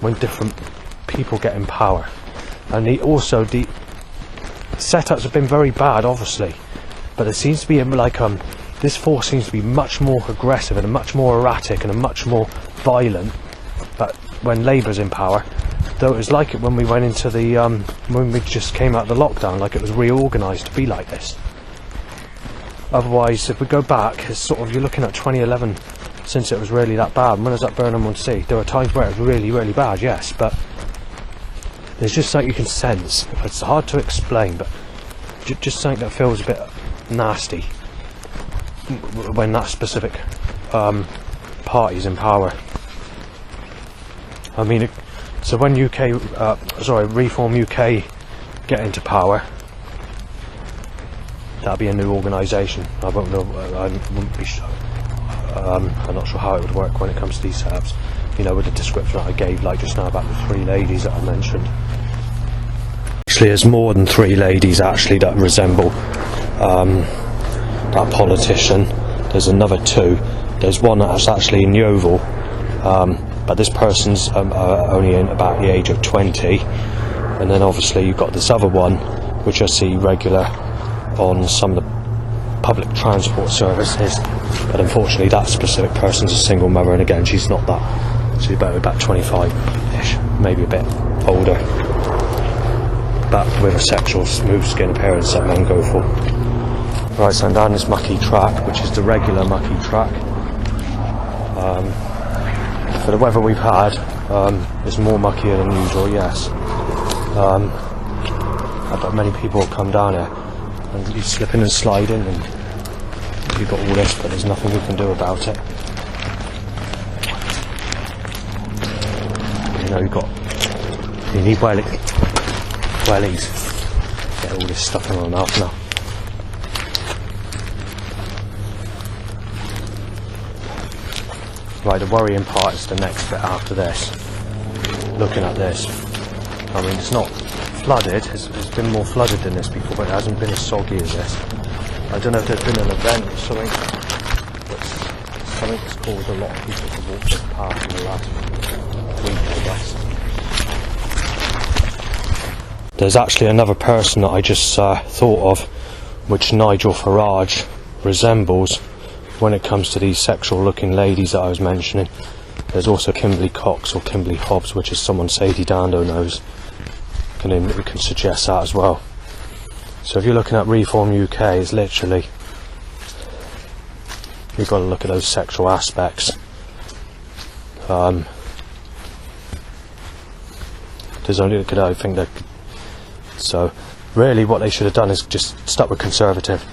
when different people get in power. And the setups have been very bad, obviously, but there seems to be this force seems to be much more aggressive and much more erratic and much more violent. But when Labour's in power, though, it was like it when we went into the when we just came out of the lockdown, like it was reorganised to be like this. Otherwise, if we go back, it's sort of, you're looking at 2011 since it was really that bad. When I was at Burnham-on-Sea, there were times where it was really, really bad, yes, but there's just something you can sense. It's hard to explain, but just something that feels a bit nasty when that specific party's in power. I mean, so when Reform UK get into power, that'll be a new organisation. I won't know. I wouldn't be I'm not sure how it would work when it comes to these setups. You know, with the description that I gave, like just now, about the 3 ladies that I mentioned. Actually, there's more than 3 ladies actually that resemble that politician. There's another 2. There's one that's actually in Yeovil, but this person's only in about the age of 20. And then obviously you've got this other one, which I see regular on some of the public transport services, but unfortunately that specific person's a single mother, and again she's not that, she's about 25ish, maybe a bit older, but with a sexual smooth skin appearance that men go for. Right, so I'm down this mucky track, which is the regular mucky track. For the weather we've had, it's more muckier than usual, yes. But many people have come down here and you slipping and sliding, and you've got all this, but there's nothing you can do about it. You know, you need wellies. Get all this stuff in my mouth now. Right, the worrying part is the next bit after this. Looking at this, I mean, it's not flooded, it's been more flooded than this before, but it hasn't been as soggy as this. I don't know if there's been an event or something that's caused a lot of people to walk this path in the last week, I guess. There's actually another person that I just thought of, which Nigel Farage resembles when it comes to these sexual looking ladies that I was mentioning. There's also Kimberly Cox or Kimberly Hobbs, which is someone Sadie Dando knows. We can suggest that as well. So if you're looking at Reform UK, it's literally, you've got to look at those sexual aspects. There's only, I think that. So really, what they should have done is just stuck with Conservative.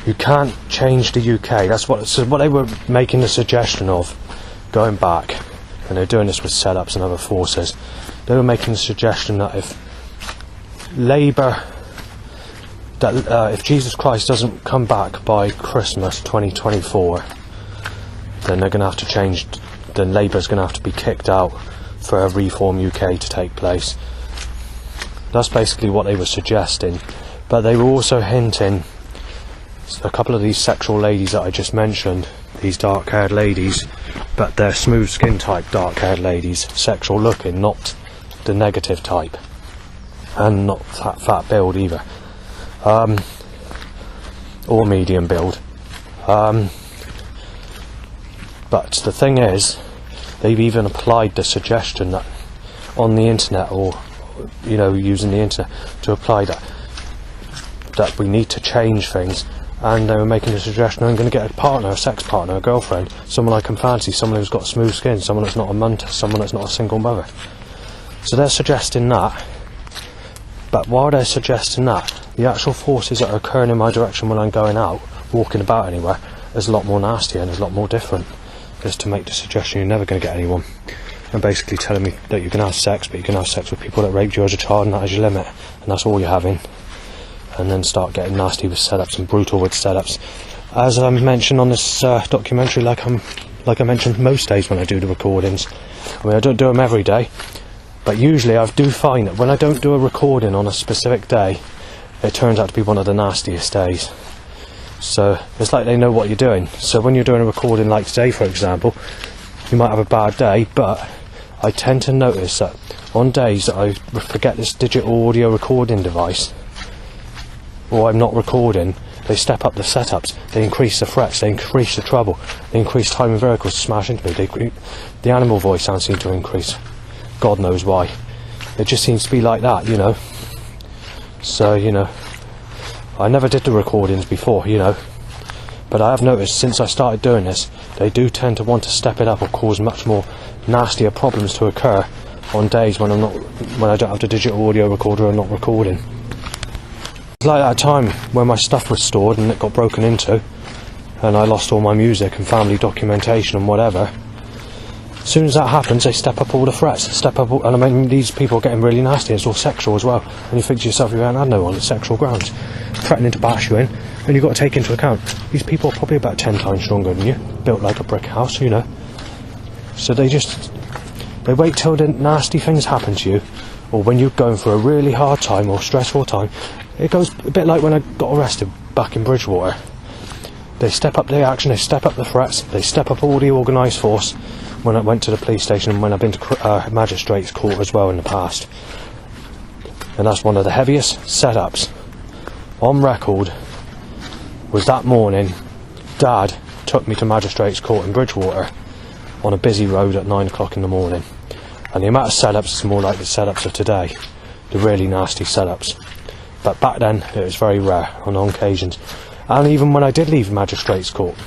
You can't change the UK. That's what they were making the suggestion of, going back, and they're doing this with setups and other forces. They were making the suggestion that if Labour, if Jesus Christ doesn't come back by Christmas 2024, then they're going to have to change. Then Labour's going to have to be kicked out for a Reform UK to take place. That's basically what they were suggesting. But they were also hinting, a couple of these sexual ladies that I just mentioned, these dark-haired ladies, but they're smooth skin type dark-haired ladies, sexual looking, not the negative type, and not that fat build either, or medium build. But the thing is, they've even applied the suggestion that on the internet, or using the internet to apply that we need to change things. And they were making the suggestion, I'm going to get a partner, a sex partner, a girlfriend, someone I can fancy, someone who's got smooth skin, someone that's not a munter, someone that's not a single mother. So they're suggesting that. But while they're suggesting that, the actual forces that are occurring in my direction when I'm going out, walking about anywhere, is a lot more nastier and is a lot more different. Just to make the suggestion you're never going to get anyone. And basically telling me that you can have sex, but you can have sex with people that raped you as a child, and that is your limit. And that's all you're having. And then start getting nasty with setups and brutal with setups. As I mentioned on this documentary, like I mentioned most days when I do the recordings. I mean, I don't do them every day, but usually I do find that when I don't do a recording on a specific day, it turns out to be one of the nastiest days. So it's like they know what you're doing. So when you're doing a recording like today, for example, you might have a bad day, but I tend to notice that on days that I forget this digital audio recording device, or I'm not recording, they step up the setups, they increase the threats, they increase the trouble, they increase time and vehicles to smash into me. The animal voice sounds seem to increase. God knows why. It just seems to be like that, So, I never did the recordings before, but I have noticed since I started doing this, they do tend to want to step it up or cause much more nastier problems to occur on days when I don't have the digital audio recorder and not recording. Like that time when my stuff was stored and it got broken into, and I lost all my music and family documentation and whatever. As soon as that happens, they step up all the threats, and I mean, these people are getting really nasty. It's all sexual as well, and you think to yourself, you haven't had no one on sexual grounds, threatening to bash you in, And you've got to take into account, these people are probably about 10 times stronger than you, built like a brick house, you know. So they wait till the nasty things happen to you, or when you're going through a really hard time or stressful time. It goes a bit like when I got arrested back in Bridgewater. They step up the action, they step up the threats, they step up all the organised force when I went to the police station and when I've been to magistrates court as well in the past. And that's one of the heaviest setups on record. Was that morning Dad took me to magistrates court in Bridgewater on a busy road at 9 o'clock in the morning. And the amount of setups is more like the setups of today, the really nasty setups. But back then it was very rare on occasions. And even when I did leave magistrates court,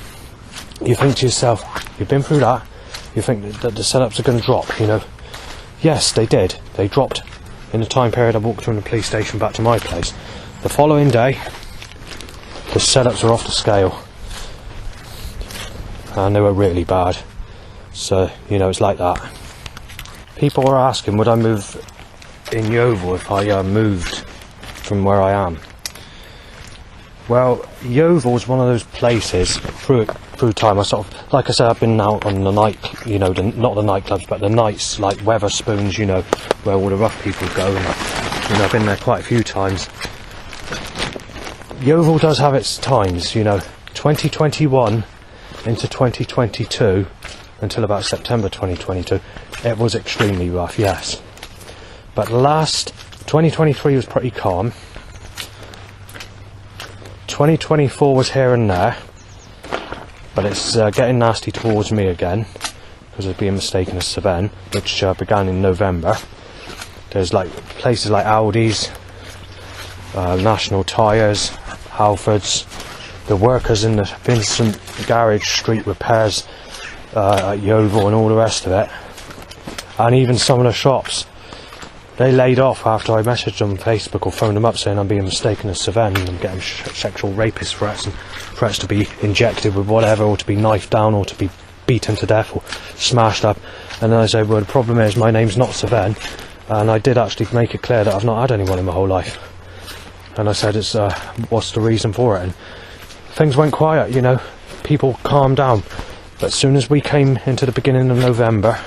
you think to yourself, you've been through that, you think that the setups are going to drop, you know. Yes, they did. They dropped in the time period I walked from the police station back to my place. The following day, the setups were off the scale. And they were really bad. So, you know, it's like that. People are asking, would I move in Yeovil if I moved from where I am? Well, Yeovil is one of those places through time. I sort of, like I said, I've been out on the night, you know, not the nightclubs, but the nights like Weatherspoons, you know, where all the rough people go. And, you know, I've been there quite a few times. Yeovil does have its times, you know. 2021 into 2022 until about September 2022, it was extremely rough, yes. But 2023 was pretty calm. 2024 was here and there, but it's getting nasty towards me again because of being mistaken as Cevennes, which began in November. There's like places like Aldi's, National Tyres, Halfords, the workers in the Vincent Garage Street repairs at Yeovil and all the rest of it, and even some of the shops. They laid off after I messaged them on Facebook or phoned them up saying I'm being mistaken as Cevennes and I'm getting sexual rapist threats and threats to be injected with whatever, or to be knifed down, or to be beaten to death or smashed up. And then I said, well, the problem is my name's not Cevennes, and I did actually make it clear that I've not had anyone in my whole life. And I said, it's what's the reason for it? And things went quiet, you know, people calmed down. But as soon as we came into the beginning of November,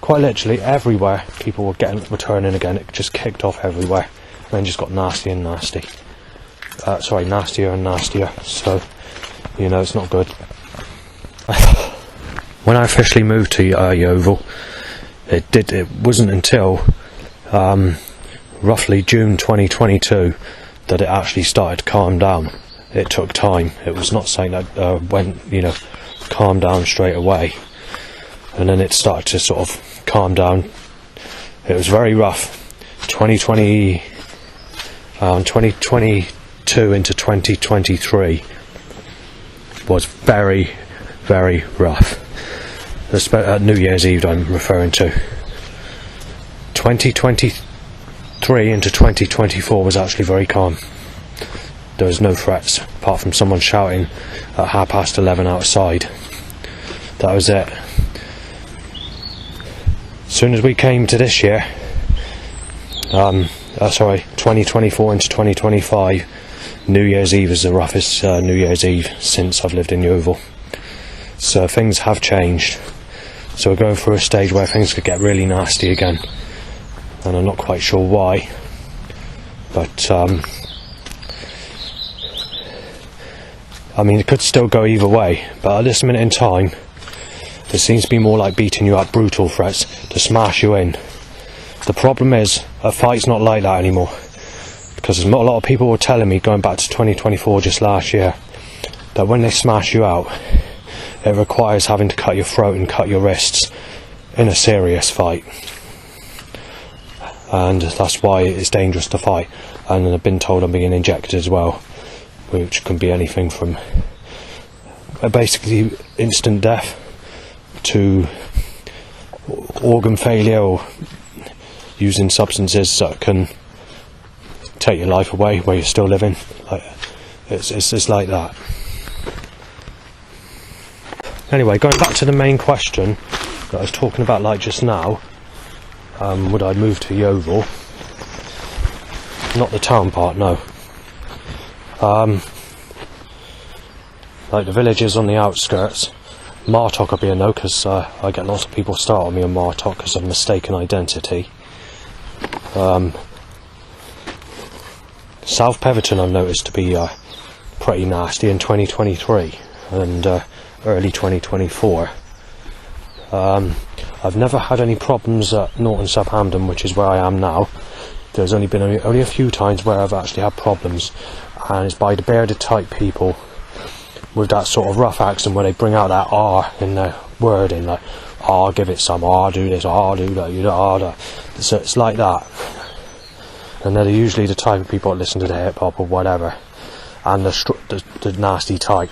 quite literally everywhere people were returning again. It just kicked off everywhere and then just got nasty and nasty. Nastier and nastier. So, you know, it's not good. When I officially moved to Yeovil, it wasn't until roughly June 2022 that it actually started to calm down. It took time. It was not saying that went, you know, calm down straight away. And then it started to sort of calm down. It was very rough. 2022 into 2023 was very, very rough. New Year's Eve I'm referring to. 2023 into 2024 was actually very calm. There was no threats apart from someone shouting at 11:30 outside. That was it. As soon as we came to this year, 2024 into 2025, New Year's Eve is the roughest New Year's Eve since I've lived in Yeovil. So things have changed. So we're going through a stage where things could get really nasty again. And I'm not quite sure why. But, I mean, it could still go either way. But at this minute in time, it seems to be more like beating you up, brutal threats to smash you in. The problem is, a fight's not like that anymore. Because a lot of people were telling me, going back to 2024 just last year, that when they smash you out, it requires having to cut your throat and cut your wrists in a serious fight. And that's why it's dangerous to fight. And I've been told I'm being injected as well, which can be anything from basically instant death to organ failure, or using substances that can take your life away while you're still living. Like, it's like that. Anyway, going back to the main question that I was talking about like just now, would I move to Yeovil? Not the town part, no. like the villages on the outskirts. Martock will be a no, because I get lots of people starting me on Martock because of mistaken identity. South Peverton I've noticed to be pretty nasty in 2023 and early 2024. I've never had any problems at Norton Southampton, which is where I am now. There's only been only a few times where I've actually had problems, and it's by the bearded type people with that sort of rough accent where they bring out that R in their wording, like, I'll give it some, I'll do this, I'll do that, you know, so it's like that. And they're usually the type of people that listen to the hip hop or whatever, and the nasty type.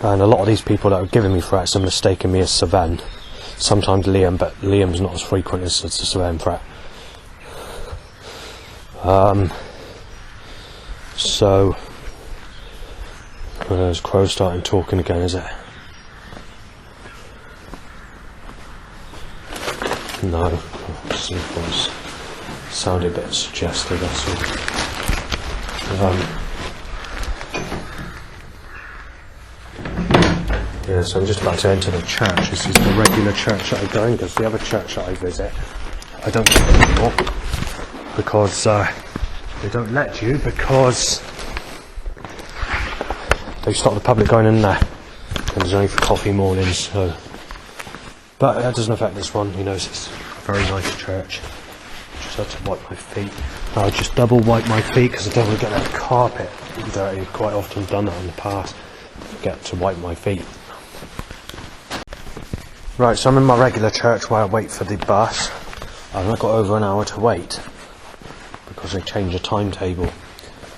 And a lot of these people that are giving me threats are mistaking me as Sven. Sometimes Liam, but Liam's not as frequent as the Sven threat. So, there's Crow starting talking again, is it? No, it was sounded a bit suggestive, that's all. Yeah, so I'm just about to enter the church. This is the regular church that I go in, because the other church that I visit, I don't go anymore, because they don't let you, because they stop the public going in there, and it's only for coffee mornings. So, but that doesn't affect this one. You know, it's a very nice church. Just had to wipe my feet. I just double wipe my feet because I don't want to get that carpet dirty. Quite often done that in the past. Forget to wipe my feet. Right, so I'm in my regular church where I wait for the bus. I've got over an hour to wait because they changed the timetable,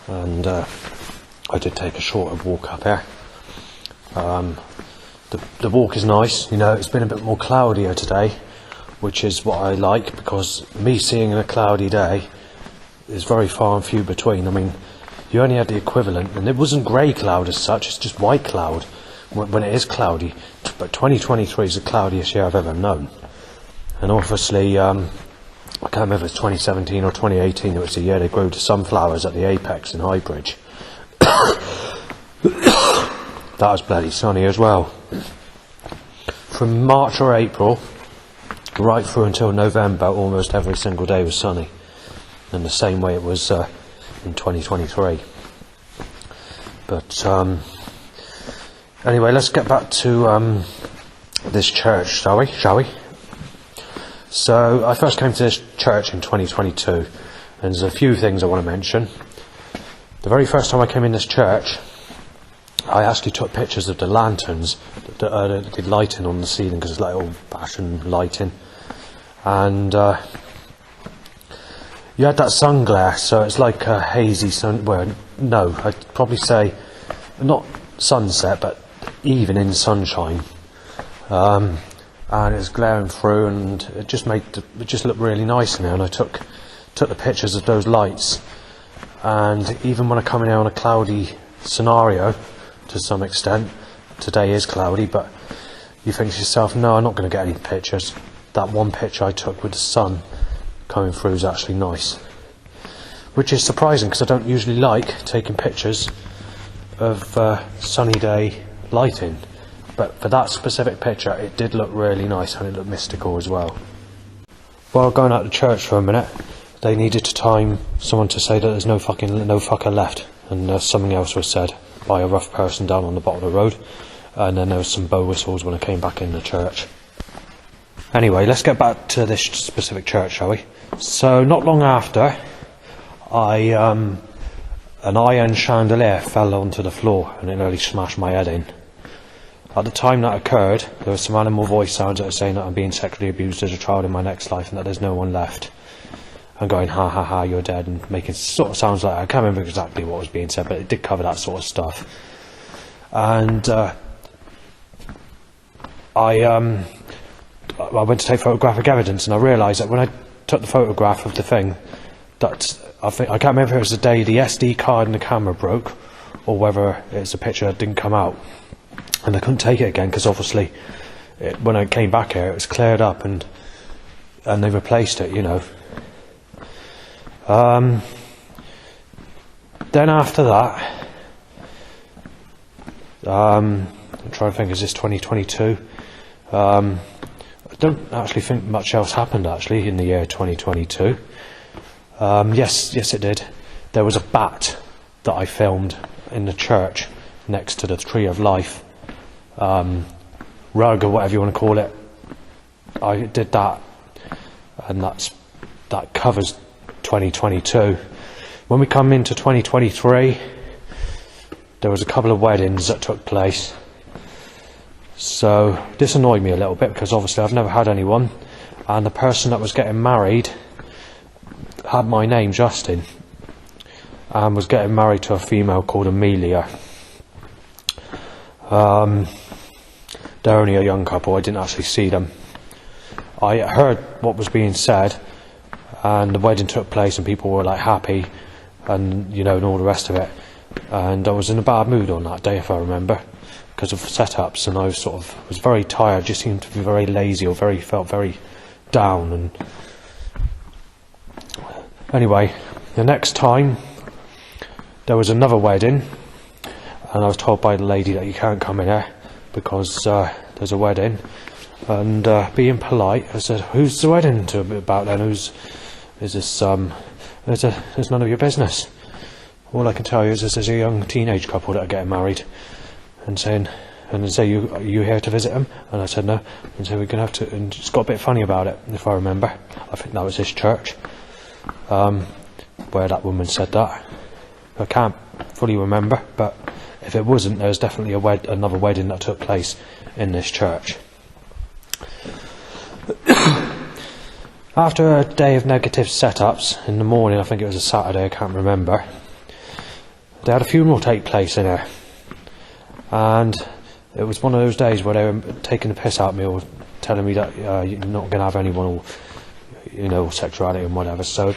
and I did take a shorter walk up here. The walk is nice, you know. It's been a bit more cloudier today, which is what I like, because me seeing a cloudy day is very far and few between. I mean, you only had the equivalent, and it wasn't grey cloud as such, it's just white cloud when it is cloudy. But 2023 is the cloudiest year I've ever known. And obviously, I can't remember if it's 2017 or 2018, it was the year they grew the sunflowers at the Apex in Highbridge. That was bloody sunny as well. From March or April right through until November, almost every single day was sunny, and the same way it was in 2023. But anyway, let's get back to this church, shall we? So I first came to this church in 2022, and there's a few things I want to mention. The very first time I came in this church, I actually took pictures of the lanterns, the lighting on the ceiling, because it's like old-fashioned lighting. And you had that sun glare, so it's like a hazy sun. Well, no, I'd probably say not sunset, but evening sunshine. And it was glaring through, and it just looked really nice in there. And I took the pictures of those lights. And even when I come in here on a cloudy scenario, to some extent, today is cloudy, but you think to yourself, no, I'm not going to get any pictures. That one picture I took with the sun coming through is actually nice, which is surprising because I don't usually like taking pictures of sunny day lighting, but for that specific picture it did look really nice, and it looked mystical as well. While going out to church for a minute, they needed to time someone to say that there's no fucker left, and something else was said by a rough person down on the bottom of the road, and then there was some bow whistles when I came back in the church. Anyway, let's get back to this specific church, shall we? So not long after, an iron chandelier fell onto the floor and it nearly smashed my head in. At the time that occurred, there were some animal voice sounds that were saying that I'm being sexually abused as a child in my next life and that there's no one left. And going, ha ha ha, you're dead, and making sort of sounds like, I can't remember exactly what was being said, but it did cover that sort of stuff. And I went to take photographic evidence, and I realised that when I took the photograph of the thing, that I can't remember if it was the day the SD card and the camera broke, or whether it's a picture that didn't come out. And I couldn't take it again, because obviously, when I came back here, it was cleared up, and they replaced it, you know. Then after that, I'm trying to think, is this 2022? I don't actually think much else happened actually in the year 2022. Yes it did. There was a bat that I filmed in the church next to the Tree of Life, rug or whatever you want to call it. I did that, and that covers 2022. When we come into 2023, there was a couple of weddings that took place. So this annoyed me a little bit because obviously I've never had anyone, and the person that was getting married had my name, Justin, and was getting married to a female called Amelia. They're only a young couple. I didn't actually see them. I heard what was being said, and the wedding took place and people were like happy and and all the rest of it, and I was in a bad mood on that day, if I remember, because of setups, and I was very tired, just seemed to be very lazy, or felt very down. And anyway, the next time there was another wedding, and I was told by the lady that you can't come in here because there's a wedding. And being polite, I said, "Who's the wedding about then? Is this it's none of your business. All I can tell you is there's a young teenage couple that are getting married," and they say, you here to visit them? And I said no, and so we're gonna have to. And it's got a bit funny about it, if I remember. I think that was this church where that woman said that. I can't fully remember, but if it wasn't, there's definitely another wedding that took place in this church. After a day of negative setups, in the morning, I think it was a Saturday, I can't remember, they had a funeral take place in here, and it was one of those days where they were taking the piss out of me, or telling me that you're not going to have anyone, or sexuality and whatever. So,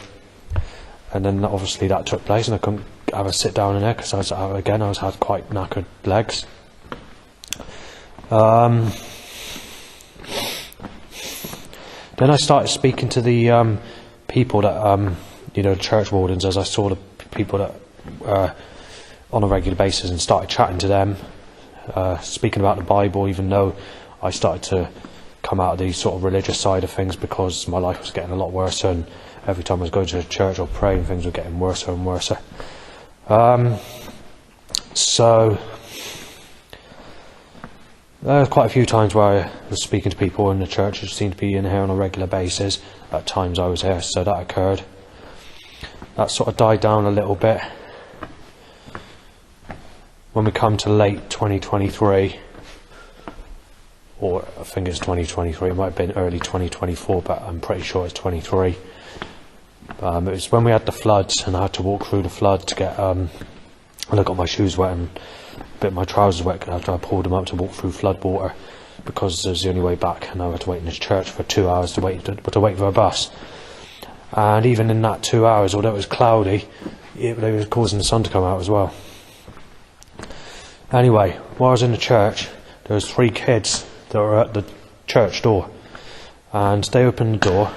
and then obviously that took place, and I couldn't have a sit down in there because I had quite knackered legs. Then I started speaking to the people that, church wardens, as I saw the people that on a regular basis, and started chatting to them, speaking about the Bible, even though I started to come out of the sort of religious side of things because my life was getting a lot worse, and every time I was going to church or praying, things were getting worse and worse. So there was quite a few times where I was speaking to people in the church who seemed to be in here on a regular basis. At times I was here, so that occurred. That sort of died down a little bit when we come to late 2023, or I think it's 2023, it might have been early 2024, but I'm pretty sure it's 23. It was when we had the floods, and I had to walk through the flood to get, and I got my shoes wet and a bit of my trousers wet after I pulled them up to walk through flood water, because it was the only way back, and I had to wait in this church for 2 hours to wait for a bus. And even in that 2 hours, although it was cloudy, they were causing the sun to come out as well. Anyway, while I was in the church, there was 3 kids that were at the church door, and they opened the door.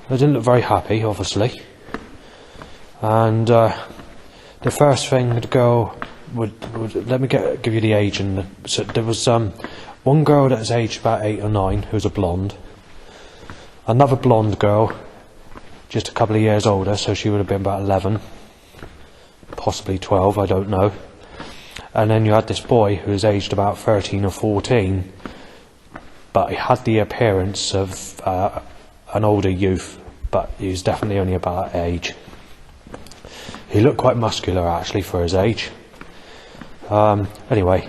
They didn't look very happy, obviously, and the first thing the girl would let me give you the age, and so there was one girl that was aged about 8 or 9 who was a blonde, another blonde girl just a couple of years older, so she would have been about 11, possibly 12, I don't know. And then you had this boy who was aged about 13 or 14, but he had the appearance of an older youth, but he was definitely only about that age. He looked quite muscular actually for his age. Anyway,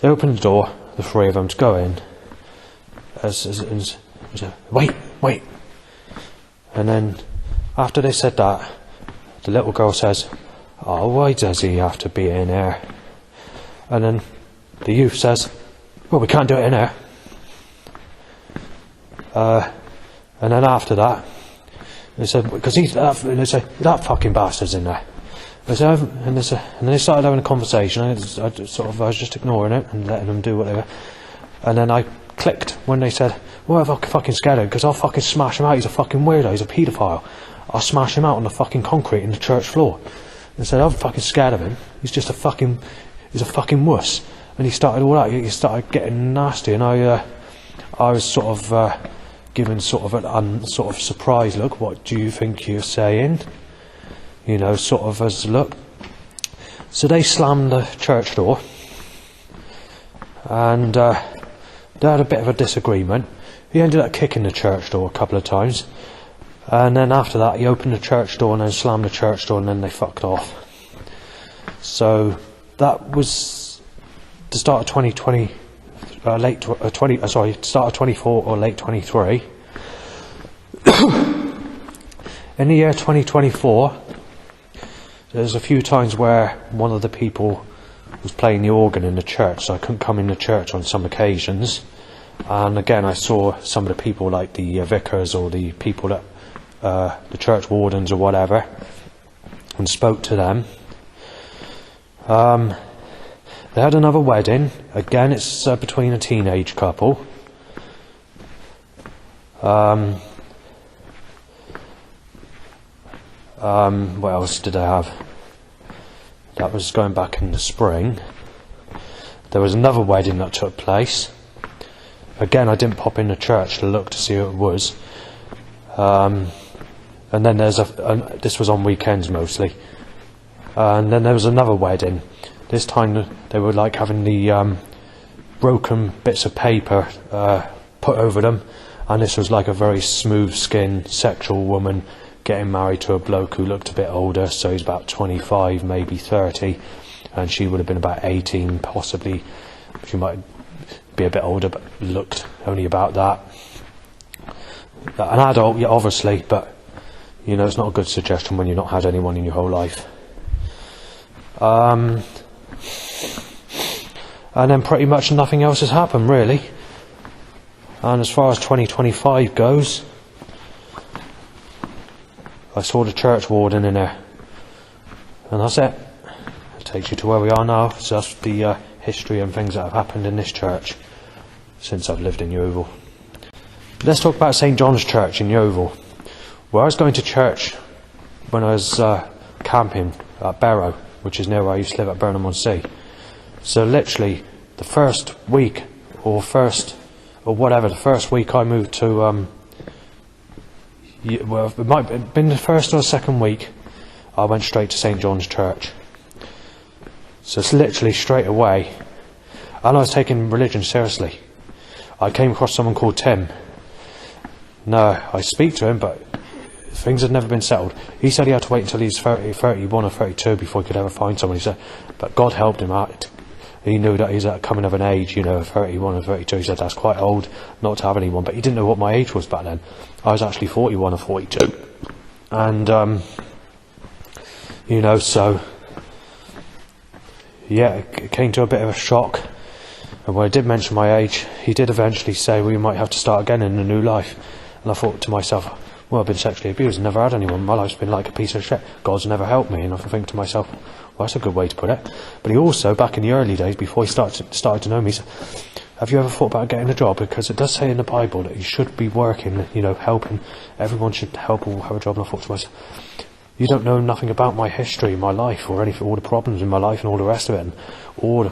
they opened the door, the 3 of them, to go in. Wait. And then after they said that, the little girl says, "Oh, why does he have to be in here?" And then the youth says, "Well, we can't do it in here." And then after that, they said, "Because they say that fucking bastard's in there." They said, and then they started having a conversation. I was just ignoring it and letting them do what they were. And then I clicked when they said, "Well, I'm fucking scared of him because I'll fucking smash him out. He's a fucking weirdo. He's a paedophile." I'll smash him out on the fucking concrete in the church floor. And said, I'm fucking scared of him. He's a fucking wuss. And he started all that. He started getting nasty, and I was sort of given sort of an sort of surprise look. What do you think you're saying? You know, sort of as a look. So they slammed the church door, and they had a bit of a disagreement. He ended up kicking the church door a couple of times, and then after that he opened the church door and then slammed the church door, and then they fucked off. So that was the start of 2020, start of 24 or late 23. In the year 2024, there's a few times where one of the people was playing the organ in the church, so I couldn't come in the church on some occasions. And again, I saw some of the people, like the vicars or the people that the church wardens or whatever, and spoke to them. They had another wedding. Again, it's between a teenage couple. What else did I have? That was going back in the spring. There was another wedding that took place. Again, I didn't pop in the church to look to see who it was. And then there's this was on weekends mostly. And then there was another wedding. This time they were like having the broken bits of paper put over them, and this was like a very smooth-skinned sexual woman getting married to a bloke who looked a bit older, so he's about 25, maybe 30, and she would have been about 18, possibly. She might be a bit older, but looked only about that. An adult, yeah, obviously, but you know, it's not a good suggestion when you've not had anyone in your whole life. And then pretty much nothing else has happened, really. And as far as 2025 goes, I saw the church warden in there, and that's it. It takes you to where we are now. So that's the history and things that have happened in this church since I've lived in Yeovil. Let's talk about St John's Church in Yeovil. Where I was going to church when I was camping at Barrow, which is near where I used to live at Burnham-on-Sea. So literally the first week the first week I moved to, it might have been the first or the second week, I went straight to St John's Church. So it's literally straight away, and I was taking religion seriously. I came across someone called Tim. No, I speak to him, but things had never been settled. He said he had to wait until he's 31 or 32 before he could ever find someone. He said, but God helped him out. He knew that he's coming of an age, 31 or 32. He said that's quite old not to have anyone, but he didn't know what my age was back then. I was actually 41 or 42. And, so, yeah, it came to a bit of a shock. And when I did mention my age, he did eventually say, well, you might have to start again in a new life. And I thought to myself, well, I've been sexually abused and never had anyone. My life's been like a piece of shit. God's never helped me. And I think to myself, well, that's a good way to put it. But he also, back in the early days, before he started to know me, he said, have you ever thought about getting a job? Because it does say in the Bible that you should be working, helping. Everyone should help or have a job. And I thought to myself, you don't know nothing about my history, my life, or anything, all the problems in my life and all the rest of it, and all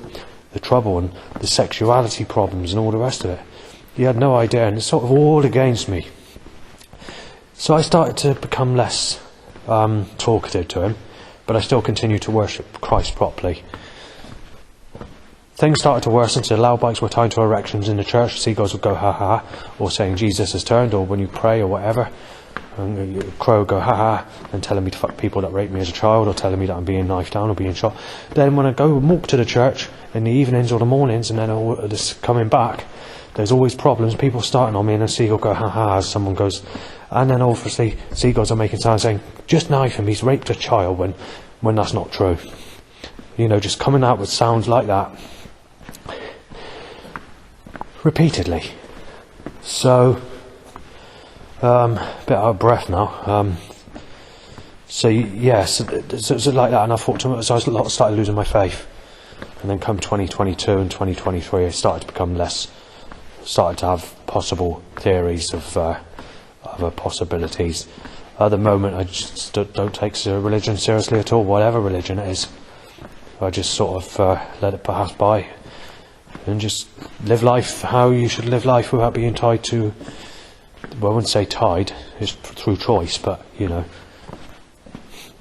the trouble and the sexuality problems and all the rest of it. He had no idea, and it's sort of all against me. So I started to become less talkative to him, but I still continued to worship Christ properly. Things started to worsen, so loud bikes were tied to erections in the church. Seagulls would go ha ha, or saying Jesus has turned, or when you pray or whatever, and a crow would go ha ha, and telling me to fuck people that raped me as a child, or telling me that I'm being knifed down or being shot. Then when I go and walk to the church in the evenings or the mornings, and then all this coming back, there's always problems, people starting on me, and then Seagull go ha ha as someone goes, and then obviously Seagulls are making sounds saying, just knife him, he's raped a child, when that's not true. Just coming out with sounds like that repeatedly. So a bit out of breath now. So like that, and I thought to myself, so I started losing my faith. And then come 2022 and 2023, I started to become started to have possible theories of other possibilities. at the moment I just don't take religion seriously at all, whatever religion it is. I just sort of let it pass by and just live life how you should live life without being tied to, well, I wouldn't say tied, it's through choice, but you know.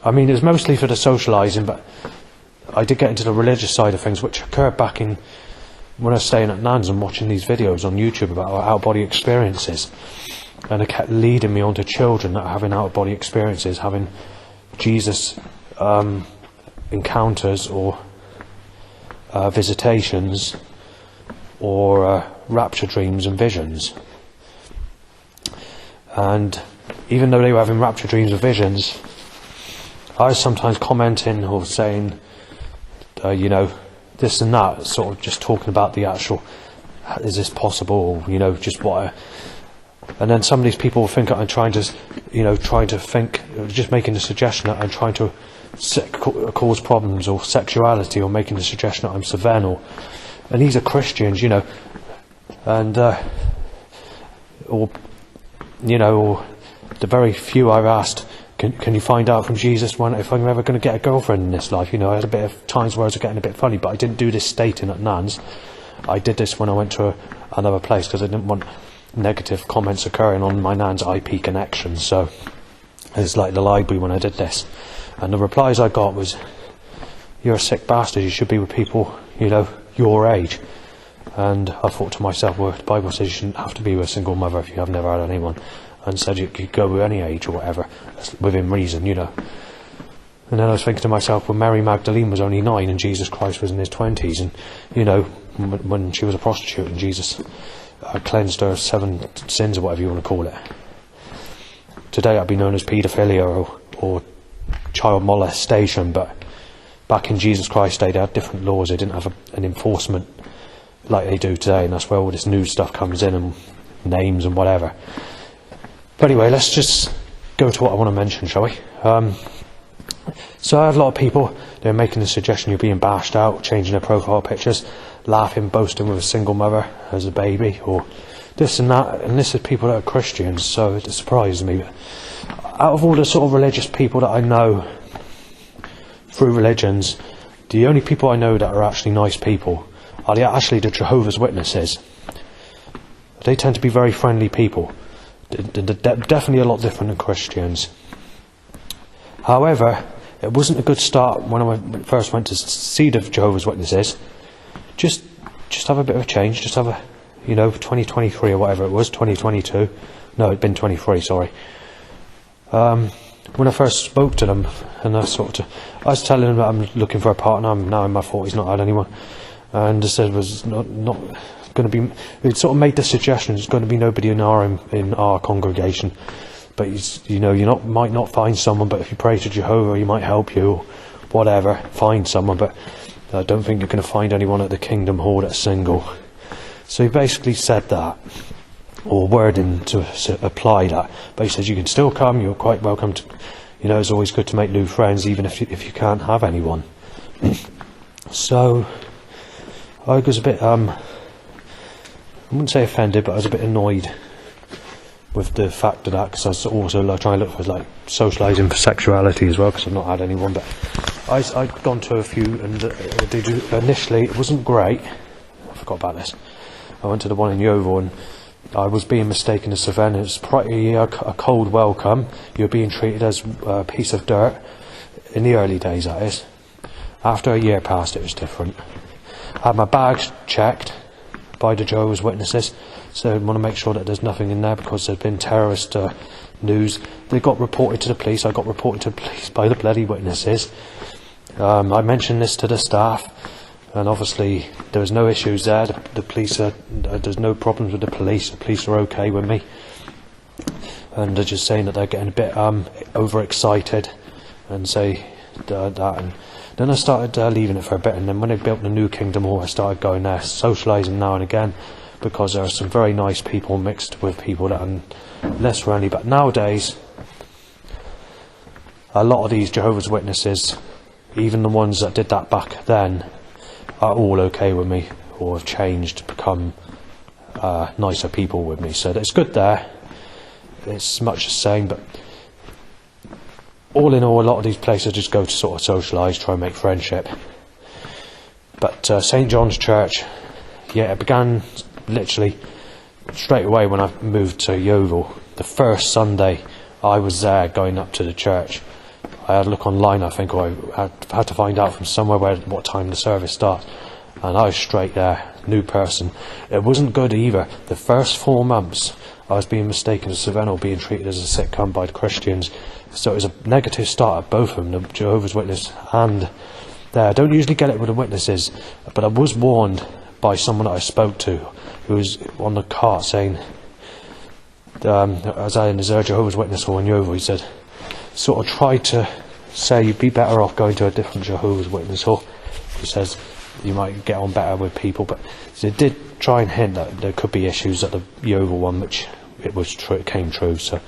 I mean, it's mostly for the socialising, but I did get into the religious side of things, which occurred back in when I was staying at Nan's and watching these videos on YouTube about our out-of-body experiences, and it kept leading me on to children that are having out-of-body experiences, having Jesus encounters or visitations or rapture dreams and visions. And even though they were having rapture dreams and visions, I was sometimes commenting or saying, you know, this and that, sort of just talking about the actual, is this possible, you know, just what and then some of these people will think I'm trying to, you know, just making the suggestion that I'm trying to cause problems or sexuality, or making the suggestion that I'm Savannah, and these are Christians, you know, and or you know, or the very few I've asked, can you find out from Jesus if I'm ever going to get a girlfriend in this life? You know, I had a bit of times where I was getting a bit funny, but I didn't do this stating at Nan's. I did this when I went to another place because I didn't want negative comments occurring on my Nan's IP connection. So it's like the library when I did this, and the replies I got was, "You're a sick bastard. You should be with people, you know, your age." And I thought to myself, well, the Bible says you shouldn't have to be with a single mother if you have never had anyone, and said you could go with any age or whatever, within reason, you know. And then I was thinking to myself, well, Mary Magdalene was only 9 and Jesus Christ was in his 20s, and, you know, when she was a prostitute and Jesus cleansed her 7 sins or whatever you want to call it. Today I'd be known as paedophilia or child molestation, but back in Jesus Christ's day they had different laws. They didn't have an enforcement like they do today, and that's where all this new stuff comes in, and names and whatever. But anyway, let's just go to what I want to mention, shall we? So I had a lot of people, they're making the suggestion you're being bashed out, changing their profile pictures, laughing, boasting with a single mother as a baby, or this and that, and this is people that are Christians, so it surprises me. Out of all the sort of religious people that I know through religions, the only people I know that are actually nice people are actually the Jehovah's Witnesses. They tend to be very friendly people. They're definitely a lot different than Christians. However, it wasn't a good start when I first went to see the Jehovah's Witnesses. Just have a bit of a change. Just have a, you know, 2023 or whatever it was, 2022. No, it'd been 23. Sorry. When I first spoke to them, and I was telling them that I'm looking for a partner. I'm now in my 40s, not had anyone, and they said it was not going to be. It sort of made the suggestion there's going to be nobody in our congregation. But you know, might not find someone, but if you pray to Jehovah, he might help you, or whatever, find someone. But I don't think you're going to find anyone at the Kingdom Hall that's single. So he basically said that, or wording to apply that. But he says you can still come. You're quite welcome to. You know, it's always good to make new friends, even if you can't have anyone. So I was a bit I wouldn't say offended, but I was a bit annoyed with the fact of that, because I was also trying to look for like socialising for sexuality as well, because I've not had anyone. But I'd gone to a few, and initially it wasn't great. I forgot about this. I went to the one in Yeovil, and I was being mistaken as Savannah. It's pretty a cold welcome. You're being treated as a piece of dirt. In the early days, that is. After a year passed, it was different. I had my bags checked by the Jehovah's Witnesses, so I want to make sure that there's nothing in there, because there's been terrorist news. They got reported to the police. I got reported to the police by the bloody witnesses. I mentioned this to the staff, and obviously there was no issues there. The police there's no problems with the police. The police are okay with me, and they're just saying that they're getting a bit overexcited and say that. And then I started leaving it for a bit, and then when they built the new Kingdom Hall, I started going there, socialising now and again, because there are some very nice people mixed with people that are less friendly. But nowadays, a lot of these Jehovah's Witnesses, even the ones that did that back then, are all okay with me, or have changed to become nicer people with me. So it's good there. It's much the same, but all in all, a lot of these places just go to sort of socialise, try and make friendship. But St John's Church, yeah, it began literally straight away when I moved to Yeovil. The first Sunday I was there going up to the church, I had a look online, I think, or I had to find out from somewhere what time the service starts, and I was straight there, new person. It wasn't good either. The first 4 months I was being mistaken as Savannah, being treated as a sitcom by the Christians, so it was a negative start at both of them, the Jehovah's Witness and there. I don't usually get it with the witnesses, but I was warned by someone that I spoke to who was on the cart saying, as I was a Jehovah's Witness or in Yeovil, he said, sort of tried to say you'd be better off going to a different Jehovah's Witness, or he says you might get on better with people, but they did try and hint that there could be issues at the Yeovil one, which it came true. So,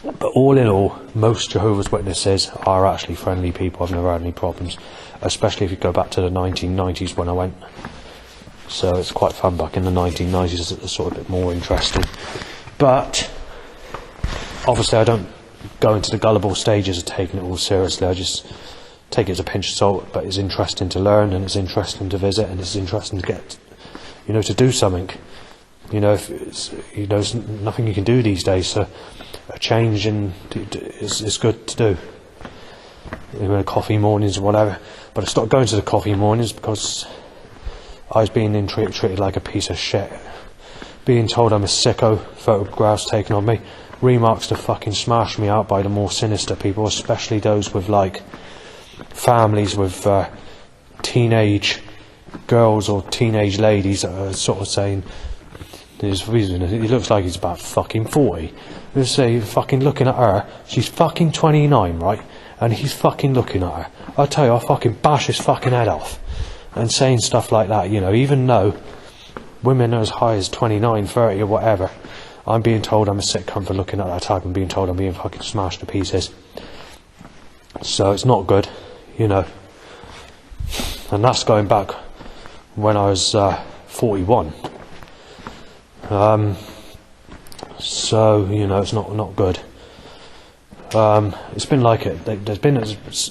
but all in all, most Jehovah's Witnesses are actually friendly people. I've never had any problems, especially if you go back to the 1990s when I went. So it's quite fun back in the 1990s. It's sort of a bit more interesting, but obviously I don't go into the gullible stages of taking it all seriously. I just take it as a pinch of salt, but it's interesting to learn, and it's interesting to visit, and it's interesting to get, to do something. There's nothing you can do these days, so a change is good to do. Coffee mornings or whatever. But I stopped going to the coffee mornings because I was being treated like a piece of shit. Being told I'm a sicko, photographs taken of me, remarks to fucking smash me out by the more sinister people, especially those with families with teenage girls or teenage ladies that are sort of saying, he looks like he's about fucking 40. They say, fucking looking at her, she's fucking 29, right? And he's fucking looking at her. I'll tell you, I'll fucking bash his fucking head off. And saying stuff like that, even though women are as high as 29, 30 or whatever, I'm being told I'm a sitcom for looking at that type and being told I'm being fucking smashed to pieces. So it's not good, And that's going back when I was 41. So, it's not good. It's been like it. There's been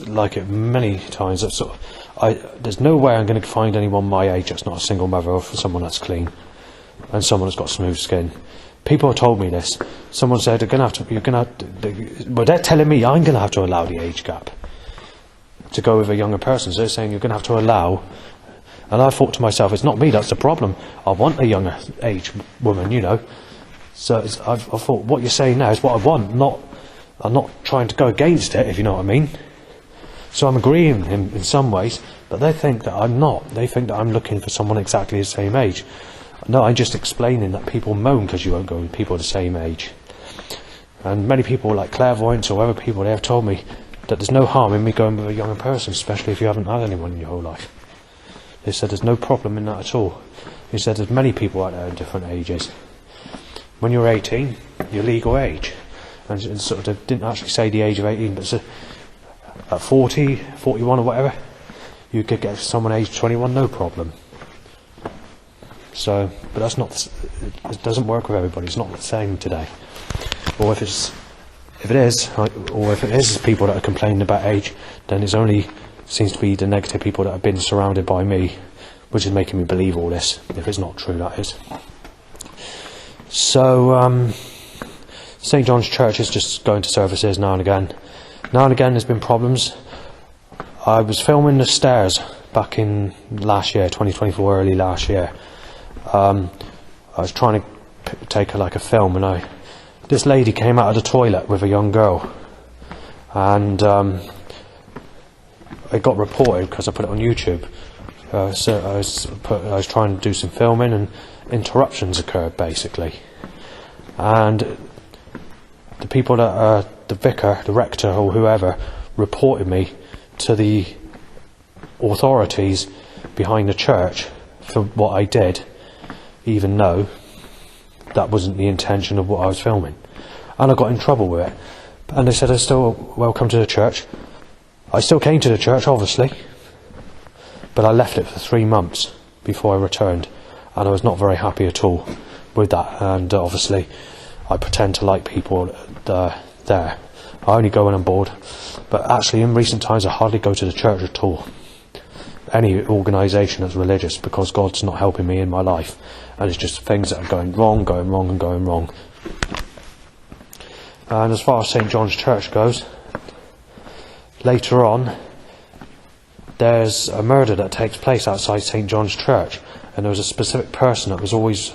like it many times. There's no way I'm going to find anyone my age that's not a single mother, or for someone that's clean and someone that's got smooth skin. People have told me this. Someone said well, they're telling me I'm going to have to allow the age gap to go with a younger person. So they're saying you're going to have to allow. And I thought to myself, it's not me that's the problem. I want a younger age woman, So I thought, what you're saying now is what I want. I'm not trying to go against it, if you know what I mean. So I'm agreeing in some ways, but they think that I'm not. They think that I'm looking for someone exactly the same age. No, I'm just explaining that people moan because you won't go with people the same age. And many people, like clairvoyants or other people, they have told me that there's no harm in me going with a younger person, especially if you haven't had anyone in your whole life. They said there's no problem in that at all. They said there's many people out there in different ages. When you're 18, your legal age. And sort of didn't actually say the age of 18, but at 40, 41 or whatever, you could get someone aged 21, no problem. So, but that's not. It doesn't work with everybody. It's not the same today. Or if it is people that are complaining about age, then it's only seems to be the negative people that have been surrounded by me, which is making me believe all this. If it's not true, that is. So, St John's Church is just going to services now and again. Now and again there's been problems. I was filming the stairs back in last year, 2024, early last year. I was trying to take a film, and this lady came out of the toilet with a young girl, and it got reported because I put it on YouTube. So I was trying to do some filming, and interruptions occurred basically, and the people that the vicar, the rector or whoever reported me to the authorities behind the church for what I did, even though that wasn't the intention of what I was filming, and I got in trouble with it. And they said I still welcome to the church. I still came to the church, obviously, but I left it for 3 months before I returned, and I was not very happy at all with that. And obviously I pretend to like people there. I only go when I'm bored. But actually, in recent times, I hardly go to the church at all. Any organisation that's religious, because God's not helping me in my life. And it's just things that are going wrong, and going wrong. And as far as St. John's Church goes, later on, there's a murder that takes place outside St. John's Church. And there was a specific person that was always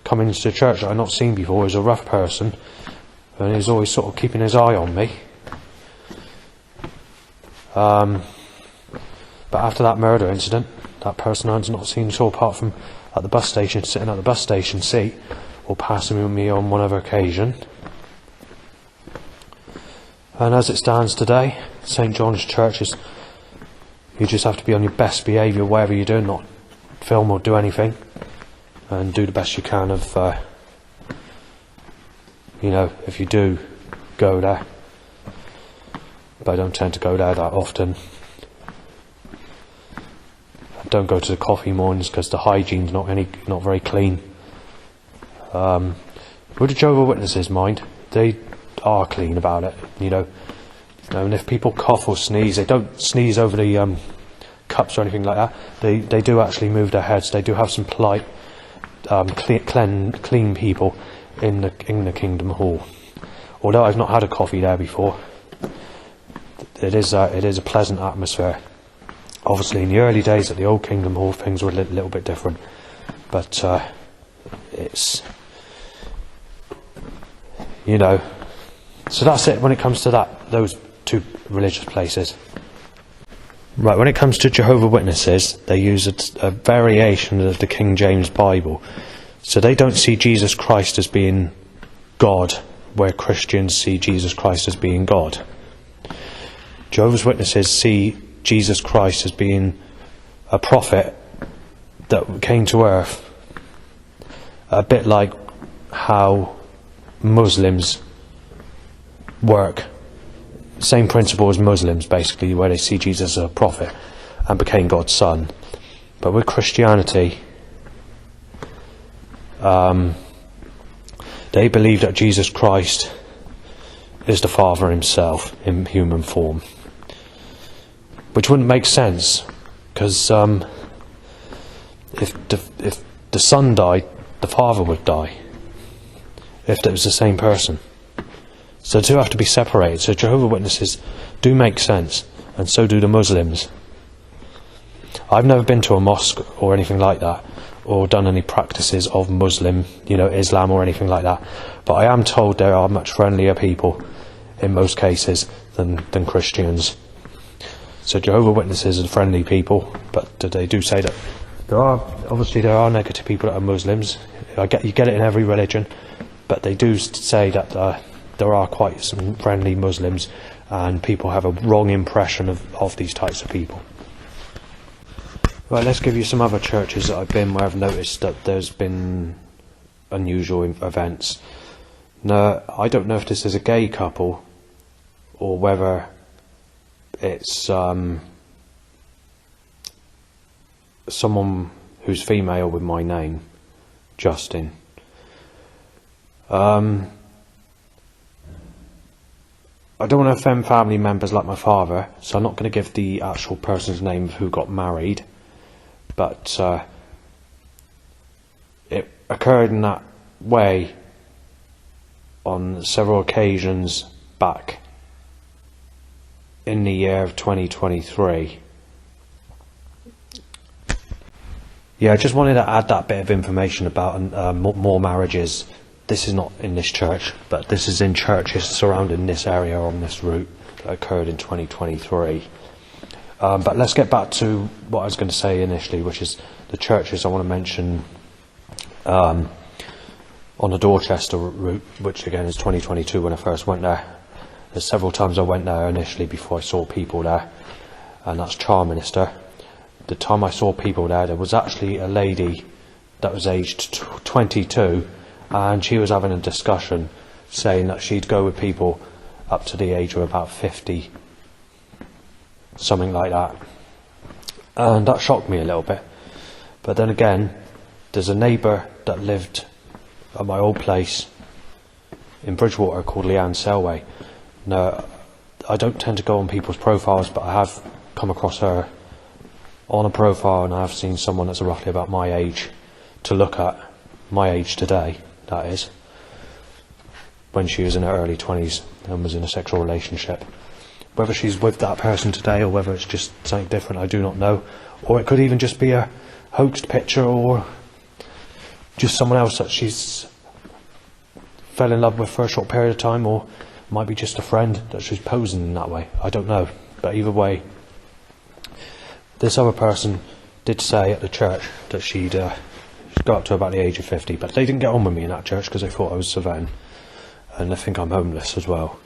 coming to the church that I'd not seen before. He was a rough person. And he was always sort of keeping his eye on me. But after that murder incident, that person I had not seen at all, apart from at the bus station, sitting at the bus station seat, or passing with me on one other occasion. And as it stands today, St. John's Church is, you just have to be on your best behaviour wherever you're doing, not film or do anything, and do the best you can of, if you do go there. But I don't tend to go there that often. I don't go to the coffee mornings because the hygiene's not very clean. With the Jehovah's Witnesses mind, they are clean about it, and if people cough or sneeze, they don't sneeze over the cups or anything like that. They do actually move their heads. They do have some polite, clean people in the Kingdom Hall. Although I've not had a coffee there before, it is a pleasant atmosphere. Obviously, in the early days at the old Kingdom Hall, things were a little bit different, but it's So that's it when it comes to those two religious places. Right, when it comes to Jehovah's Witnesses, they use a variation of the King James Bible. So they don't see Jesus Christ as being God, where Christians see Jesus Christ as being God. Jehovah's Witnesses see Jesus Christ as being a prophet that came to earth, a bit like how Muslims work. Same principle as Muslims, basically, where they see Jesus as a prophet and became God's son. But with Christianity, they believe that Jesus Christ is the Father himself in human form, which wouldn't make sense, because if the Son died, the Father would die, if it was the same person. So the two have to be separated. So Jehovah's Witnesses do make sense, and so do the Muslims. I've never been to a mosque or anything like that, or done any practices of Muslim, Islam or anything like that. But I am told there are much friendlier people in most cases than Christians. So Jehovah's Witnesses are friendly people, but they do say that there are negative people that are Muslims. You get it in every religion, but they do say that there are quite some friendly Muslims, and people have a wrong impression of these types of people. Right, let's give you some other churches that I've been where I've noticed that there's been unusual events. Now, I don't know if this is a gay couple or whether it's someone who's female with my name, Justin. I don't want to offend family members like my father, so I'm not going to give the actual person's name of who got married, but it occurred in that way on several occasions back in the year of 2023. Yeah, I just wanted to add that bit of information about more marriages. This is not in this church, but this is in churches surrounding this area on this route that occurred in 2023. But let's get back to what I was going to say initially, which is the churches I want to mention on the Dorchester route, which again is 2022 when I first went there. There's several times I went there initially before I saw people there, and that's Charminster. The time I saw people there was actually a lady that was aged 22, and she was having a discussion saying that she'd go with people up to the age of about 50, something like that. And that shocked me a little bit. But then again, there's a neighbour that lived at my old place in Bridgewater called Leanne Selway. Now, I don't tend to go on people's profiles, but I have come across her on a profile, and I have seen someone that's roughly about my age to look at, my age today, that is, when she was in her early 20s and was in a sexual relationship. Whether she's with that person today or whether it's just something different, I do not know. Or it could even just be a hoaxed picture, or just someone else that she's fell in love with for a short period of time, or might be just a friend that she's posing in that way. I don't know. But either way, this other person did say at the church that she'd got up to about the age of 50, but they didn't get on with me in that church because they thought I was Savannah, and they think I'm homeless as well.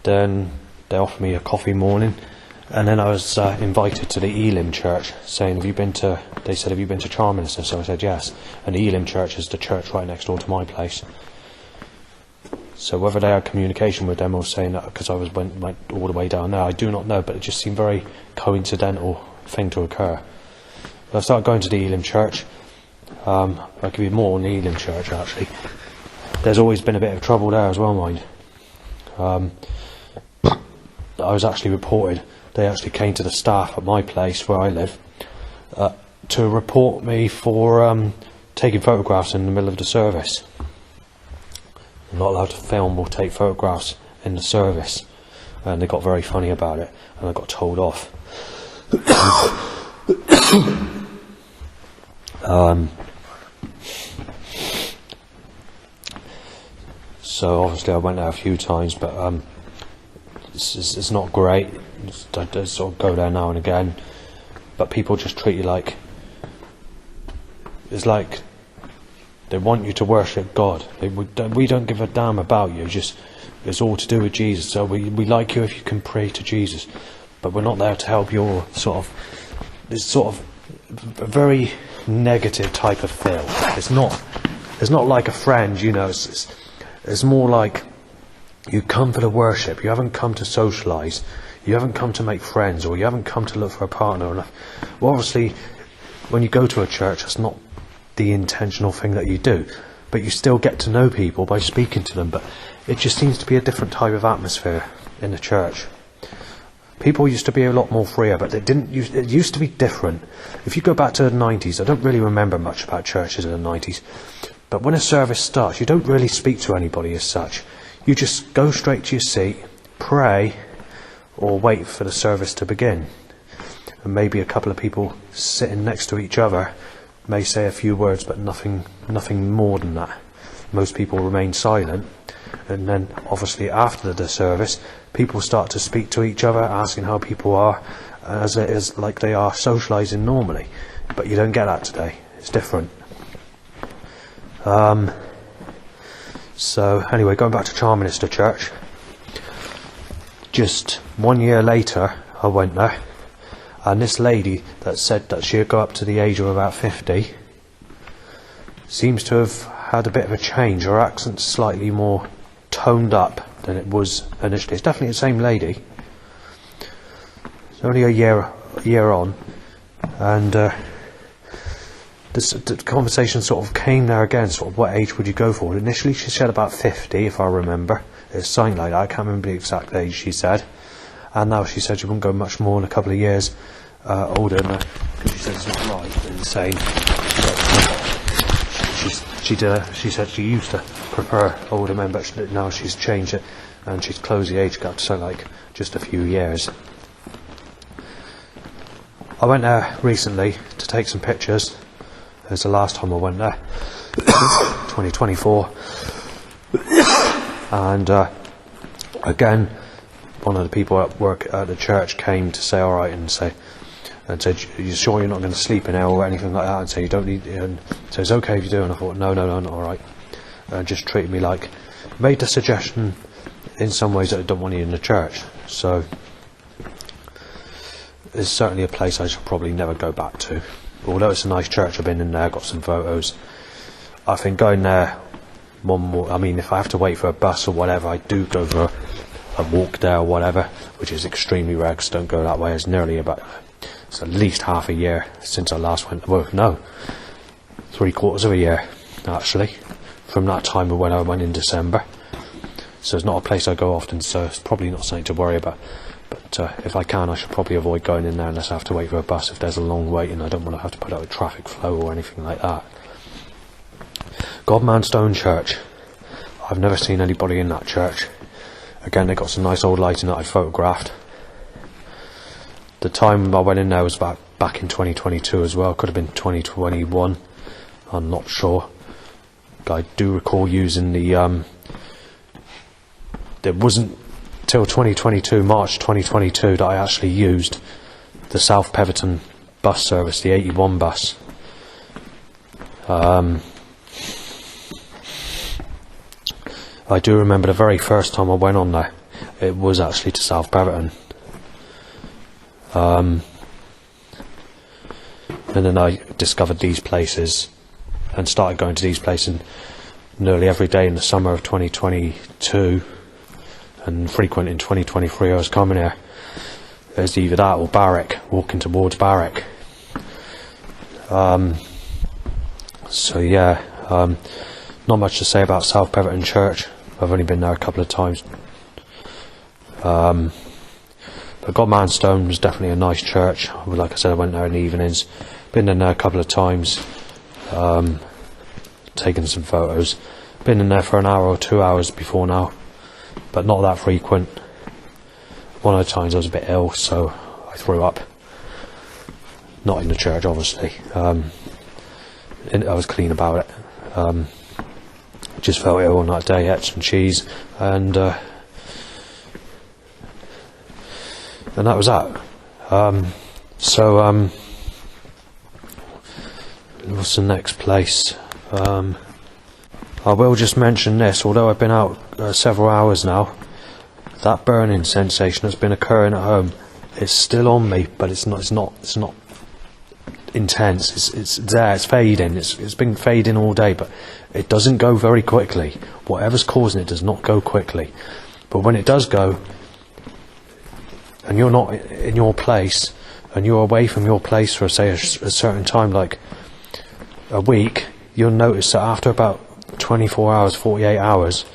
Then they offered me a coffee morning, and then I was invited to the Elim church, saying, they said, have you been to Charminster? So I said yes, and the Elim church is the church right next door to my place. So whether they had communication with them or saying that because I went all the way down there, I do not know, but it just seemed very coincidental thing to occur. I started going to the Elim church. I'll give you more on the Elim church, actually. There's always been a bit of trouble there as well, mind. I was actually reported, they actually came to the staff at my place where I live to report me for taking photographs in the middle of the service. I'm not allowed to film or take photographs in the service, and they got very funny about it, and I got told off. So obviously I went there a few times, but it's not great. I sort of go there now and again, but people just treat you like, it's like they want you to worship God. We don't give a damn about you. It's all to do with Jesus. So we like you if you can pray to Jesus, but we're not there to help your this sort of a very negative type of feel. It's not like a friend, you know. It's more like you come for the worship. You haven't come to socialise. You haven't come to make friends, or you haven't come to look for a partner. Well, obviously, when you go to a church, that's not the intentional thing that you do, but you still get to know people by speaking to them. But it just seems to be a different type of atmosphere in the church. People used to be a lot more freer, but it used to be different. If you go back to the 90s, I don't really remember much about churches in the 90s, but when a service starts, you don't really speak to anybody as such. You just go straight to your seat, pray, or wait for the service to begin. And maybe a couple of people sitting next to each other may say a few words, but nothing more than that. Most people remain silent, and then obviously after the service, people start to speak to each other, asking how people are, as it is like they are socialising normally. But you don't get that today. It's different. So anyway, going back to Charminster Church, just 1 year later I went there, and this lady that said that she'd go up to the age of about 50 seems to have had a bit of a change. Her accent's slightly more toned up than it was initially. It's definitely the same lady. It's only a year on, and the conversation sort of came there again, sort of what age would you go for? Initially she said about 50, if I remember. It's something like that. I can't remember the exact age she said. And now she said she wouldn't go much more than a couple of years older than her, because she said it's not right, insane. She said she used to prefer older men, but now she's changed it, and she's closed the age gap to something like just a few years. I went there recently to take some pictures. It was the last time I went there, 2024. And again, one of the people at work at the church came to say alright, and said, you sure you're not going to sleep in there or anything like that? And say you don't need, and so it's okay if you do. And I thought, no, not alright. Just treated me like, made the suggestion in some ways that I don't want you in the church. So it's certainly a place I should probably never go back to. Although it's a nice church, I've been in there, got some photos. I think going there one more, I mean, if I have to wait for a bus or whatever, I do go for a walk there or whatever, which is extremely rare because I don't go that way. It's at least half a year since I last went to work. No, 3/4 of a year actually, from that time of when I went in December. so it's not a place I go often, so it's probably not something to worry about. But if I can, I should probably avoid going in there unless I have to wait for a bus if there's a long wait and I don't want to have to put out a traffic flow or anything like that. Godmanstone Church. I've never seen anybody in that church. Again, they got some nice old lighting that I photographed. The time I went in there was back in 2022 as well. Could have been 2021. I'm not sure. I do recall using the it wasn't till 2022, March 2022, that I actually used the South Peverton bus service, the 81 bus. I do remember the very first time I went on there, it was actually to South Peverton. And then I discovered these places and started going to these places nearly every day in the summer of 2022, and frequent in 2023. I was coming here. There's either that or Barrack, walking towards Barrack. So yeah, not much to say about South Peverton Church. I've only been there a couple of times. But Godmanstone was definitely a nice church. Like I said, I went there in the evenings. Been in there a couple of times. Taken some photos. Been in there for an hour or 2 hours before now, but not that frequent. One of the times I was a bit ill, so I threw up. Not in the church, obviously. I was clean about it. Just felt ill on that day. Ate some cheese, and that was that. What's the next place? I will just mention this. Although I've been out several hours now, that burning sensation that's been occurring at home, it's still on me, but it's not intense. It's there. It's fading. It's been fading all day, but it doesn't go very quickly. Whatever's causing it does not go quickly. But when it does go, and you're not in your place, and you're away from your place for say a certain time, like a week, you'll notice that after about 24 hours, 48 hours,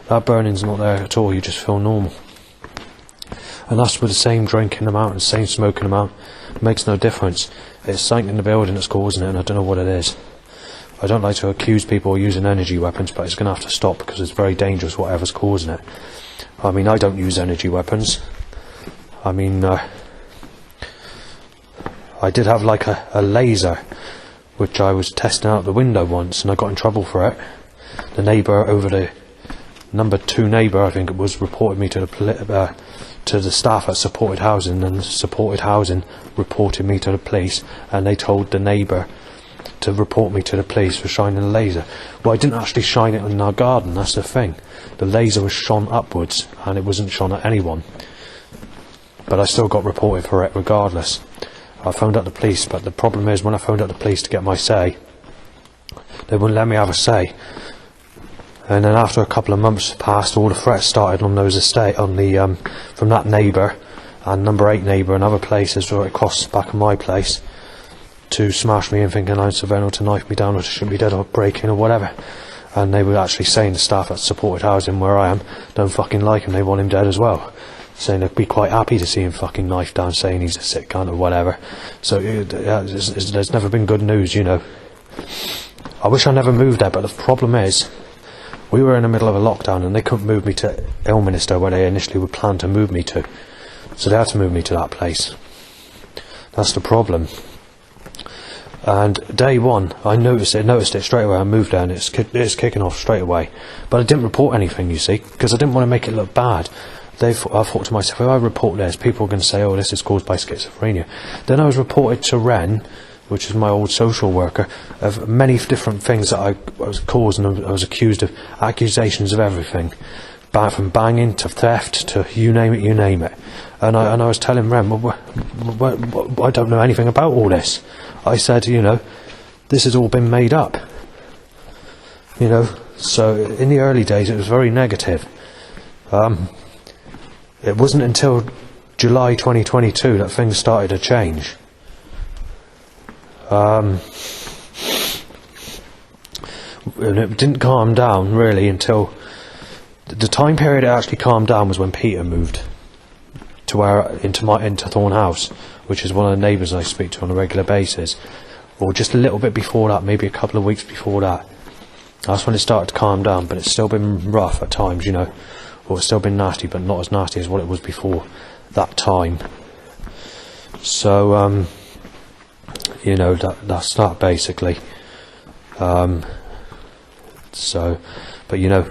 that burning's not there at all. You just feel normal. And that's with the same drinking amount and the same smoking amount. It makes no difference. It's something in the building that's causing it, and I don't know what it is. I don't like to accuse people of using energy weapons, but it's going to have to stop because it's very dangerous, whatever's causing it. I mean, I don't use energy weapons. I mean, I did have like a laser, which I was testing out the window once, and I got in trouble for it. The neighbour over the number 2 neighbour, I think it was, reported me to the staff at Supported Housing, and Supported Housing reported me to the police, and they told the neighbour to report me to the police for shining a laser. Well, I didn't actually shine it in our garden, that's the thing. The laser was shone upwards, and it wasn't shone at anyone. But I still got reported for it regardless. I phoned up the police, but the problem is when I phoned up the police to get my say, they wouldn't let me have a say. And then after a couple of months passed, all the threats started on those from that neighbour and number 8 neighbour and other places right across the back of my place to smash me and thinking I'm Savannah, to knife me down or to shoot me dead or break in or whatever. And they were actually saying to staff at Supported Housing where I am, don't fucking like him, they want him dead as well. Saying they'd be quite happy to see him fucking knifed down, saying he's a sick cunt or whatever. So there's never been good news, you know. I wish I never moved there, but the problem is, we were in the middle of a lockdown and they couldn't move me to Ilminster where they initially would plan to move me to. So they had to move me to that place. That's the problem. And day one, I noticed it straight away. I moved there and it's kicking off straight away. But I didn't report anything, you see, because I didn't want to make it look bad. I thought to myself, if I report this, people are going to say, oh, this is caused by schizophrenia. Then I was reported to Ren, which is my old social worker, of many different things that I was caused, and I was accused of accusations of everything, from banging to theft to you name it. And I was telling Ren, I don't know anything about all this. I said, you know, this has all been made up. You know, so in the early days it was very negative. It wasn't until July 2022 that things started to change. And it didn't calm down really until the time period it actually calmed down was when Peter moved to into Thorn House, which is one of the neighbours I speak to on a regular basis, or just a little bit before that, maybe a couple of weeks before that. That's when it started to calm down, but it's still been rough at times, you know, or it's still been nasty, but not as nasty as what it was before that time. So, you know, that's that basically. So, but you know,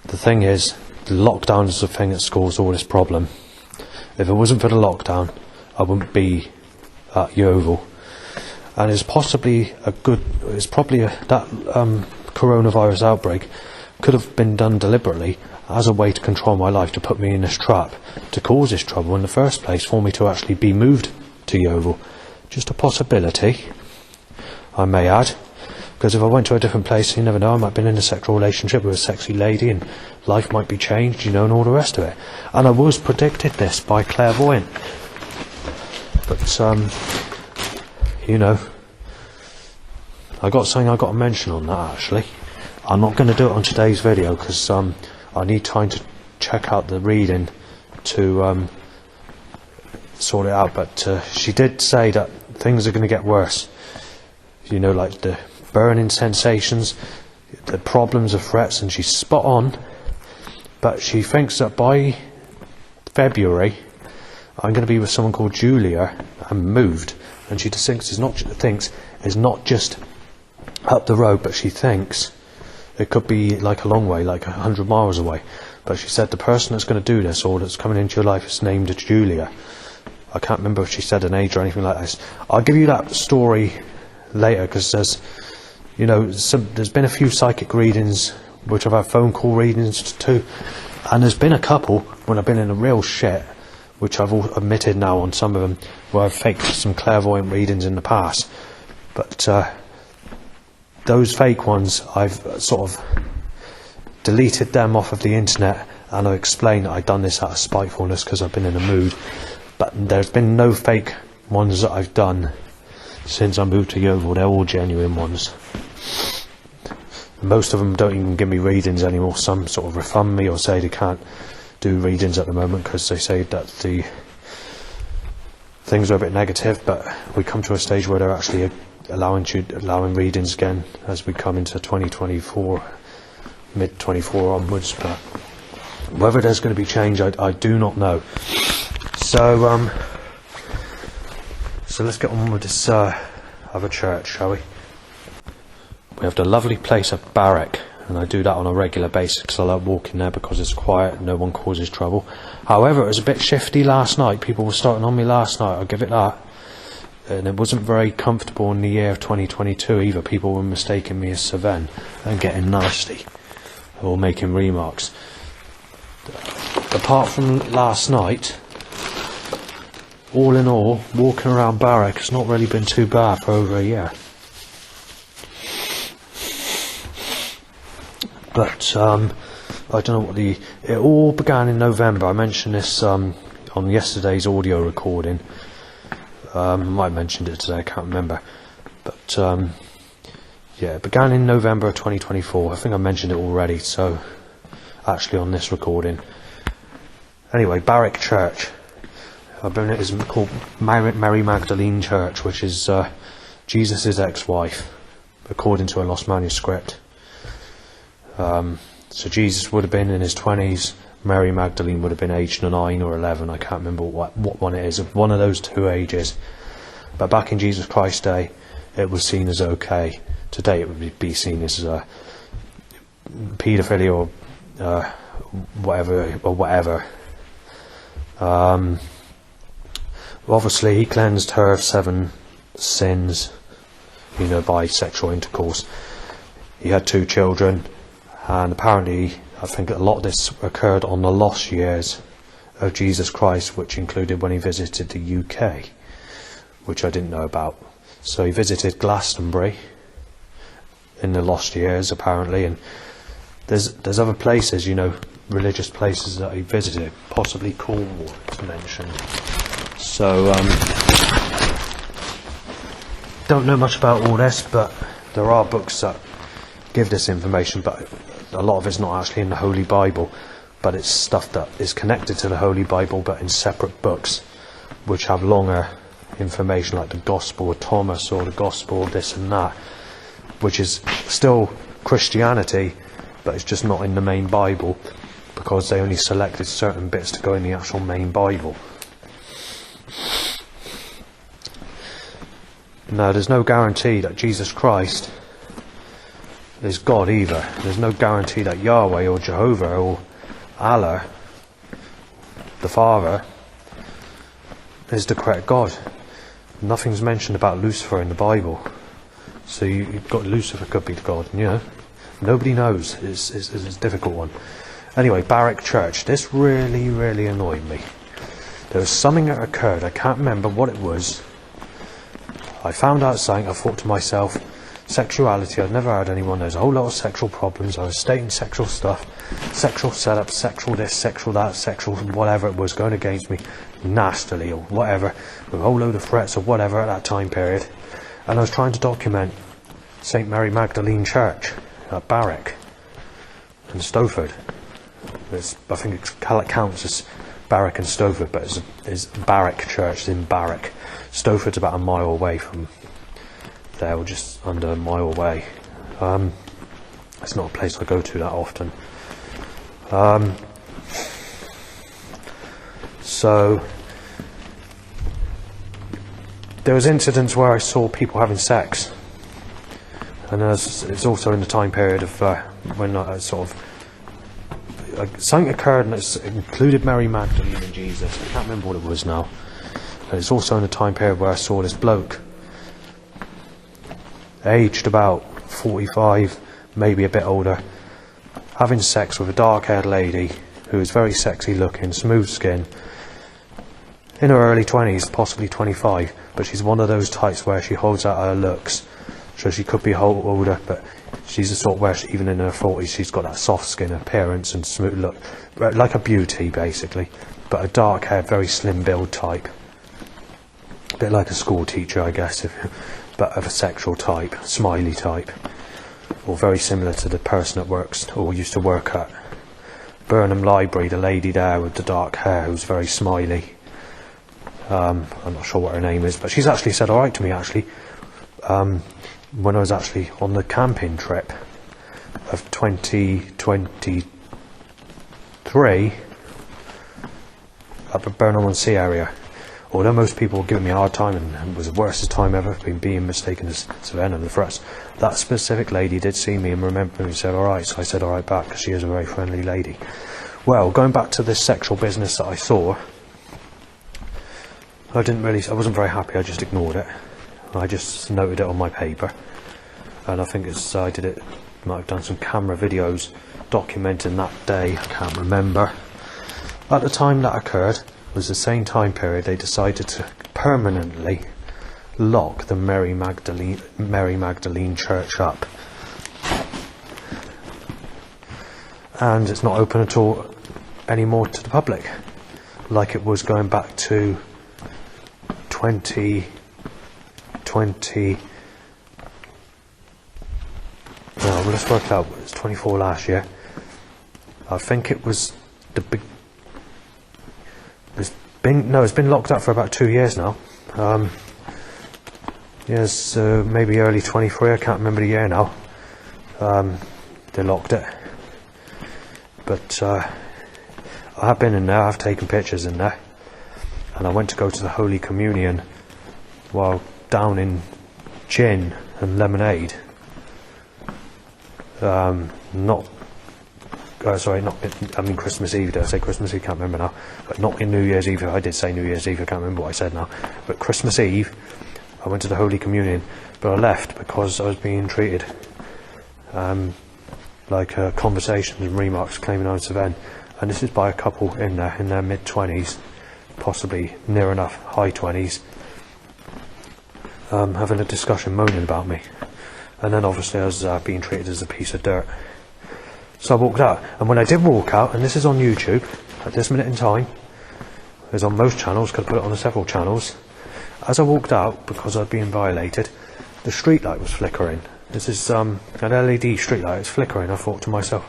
the thing is, the lockdown is the thing that's caused all this problem. If it wasn't for the lockdown, I wouldn't be at Yeovil. And it's probably that coronavirus outbreak could have been done deliberately as a way to control my life, to put me in this trap, to cause this trouble in the first place, for me to actually be moved to Yeovil. Just a possibility, I may add. Because if I went to a different place, you never know, I might have been in a sexual relationship with a sexy lady and life might be changed, you know, and all the rest of it. And I was predicted this by clairvoyant. But, you know, I got something I got to mention on that, actually. I'm not going to do it on today's video because I need time to check out the reading to sort it out. But she did say that things are going to get worse. You know, like the burning sensations, the problems of threats, and she's spot on. But she thinks that by February I'm going to be with someone called Julia and moved. And she just thinks it's not just up the road, but she thinks it could be like a long way, like 100 miles away. But she said the person that's going to do this, or that's coming into your life, is named Julia. I can't remember if she said an age or anything like this. I'll give you that story later, because there's, you know, there's been a few psychic readings which I've had phone call readings too, and there's been a couple when I've been in a real shit, which I've all admitted now on some of them, where I've faked some clairvoyant readings in the past. But those fake ones, I've sort of deleted them off of the internet, and I explained that I'd done this out of spitefulness because I've been in a mood. But there's been no fake ones that I've done since I moved to Yeovil. They're all genuine ones. Most of them don't even give me readings anymore. Some sort of refund me or say they can't do readings at the moment because they say that the things are a bit negative, but we come to a stage where they're actually allowing readings again as we come into 2024, mid 24 onwards. But whether there's going to be change, I do not know. So let's get on with this other church, shall we? We have the lovely place of Barrack, and I do that on a regular basis because I like walking there because it's quiet, no one causes trouble. However, it was a bit shifty last night. People were starting on me last night, I'll give it that. And it wasn't very comfortable in the year of 2022 either. People were mistaking me as Saven and getting nasty or making remarks. Apart from last night, all in all, walking around Barrack has not really been too bad for over a year. But I don't know what it all began in November. I mentioned this on yesterday's audio recording. I might have mentioned it today, I can't remember. But yeah, it began in November of 2024. I think I mentioned it already, so actually on this recording. Anyway, Barrack Church. It is called Mary Magdalene Church, which is Jesus' ex-wife, according to a lost manuscript. So Jesus would have been in his 20s, Mary Magdalene would have been aged 9 or 11, I can't remember what one it is, one of those two ages. But back in Jesus Christ's day, it was seen as okay. Today it would be seen as paedophilia or whatever. Obviously he cleansed her of 7 sins, you know, by sexual intercourse. He had 2 children. And apparently, I think a lot of this occurred on the lost years of Jesus Christ, which included when he visited the UK, which I didn't know about. So he visited Glastonbury in the lost years, apparently, and there's other places, you know, religious places that he visited, possibly Cornwall to mention. So, don't know much about all this, but there are books that give this information, but a lot of it's not actually in the Holy Bible, but it's stuff that is connected to the Holy Bible but in separate books which have longer information, like the Gospel of Thomas or the Gospel of this and that, which is still Christianity but it's just not in the main Bible because they only selected certain bits to go in the actual main Bible. Now, there's no guarantee that Jesus Christ is God either. There's no guarantee that Yahweh or Jehovah or Allah, the Father, is the correct God. Nothing's mentioned about Lucifer in the Bible. So you've got Lucifer could be the God, you know. Nobody knows. It's a difficult one. Anyway, Barrack Church. This really, really annoyed me. There was something that occurred. I can't remember what it was. I found out something. I thought to myself, sexuality. I've never had anyone. There's a whole lot of sexual problems. I was stating sexual stuff, sexual setup, sexual this, sexual that, sexual whatever it was going against me nastily or whatever, with a whole load of threats or whatever at that time period. And I was trying to document St Mary Magdalene Church at Barrack in Stowford. I think it counts as Barrack and Stowford, but it's Barrack Church in Barrack. Stowford's about a mile away from there, or just under a mile away. It's not a place I go to that often. So there was incidents where I saw people having sex, and it's also in the time period of when I sort of something occurred, and it's included Mary Magdalene and Jesus. I can't remember what it was now. And it's also in the time period where I saw this bloke, aged about 45, maybe a bit older, having sex with a dark-haired lady who is very sexy looking, smooth skin, in her early 20s, possibly 25, but she's one of those types where she holds out her looks, so she could be older, but she's the sort where even in her 40s she's got that soft skin appearance and smooth look, like a beauty basically, but a dark-haired, very slim-build type, a bit like a school teacher, I guess, but of a sexual type, smiley type, or very similar to the person that works or used to work at Burnham Library, the lady there with the dark hair who's very smiley. I'm not sure what her name is, but she's actually said alright to me actually when I was actually on the camping trip of 2023 up at Burnham-on-Sea area. Although most people were giving me a hard time and it was the worst time ever, being mistaken as Savannah and the threats, that specific lady did see me and remembered me and said alright, so I said alright back because she is a very friendly lady. Well, going back to this sexual business that I saw, I wasn't very happy. I just ignored it. I just noted it on my paper, and I think might have done some camera videos documenting that day. I can't remember. At the time that occurred was the same time period they decided to permanently lock the Mary Magdalene Church up, and it's not open at all anymore to the public, like it was going back to 2020. Well, let's work it out. It was 24 last year. I think it was the big. It's been locked up for about 2 years now. Yes, maybe early 23. I can't remember the year now. They locked it, but I have been in there. I've taken pictures in there, and I went to go to the Holy Communion while down in gin and lemonade. Christmas Eve. Did I say Christmas Eve? Can't remember now. But not in New Year's Eve. I did say New Year's Eve. I can't remember what I said now. But Christmas Eve, I went to the Holy Communion, but I left because I was being treated like conversations and remarks claiming I was Savannah. And this is by a couple in their mid-20s, possibly near enough high 20s, having a discussion, moaning about me. And then obviously I was being treated as a piece of dirt. So I walked out, and when I did walk out, and this is on YouTube at this minute in time, it's on most channels, could put it on several channels. As I walked out, because I'd been violated, the street light was flickering. This is an LED street light, it's flickering. I thought to myself,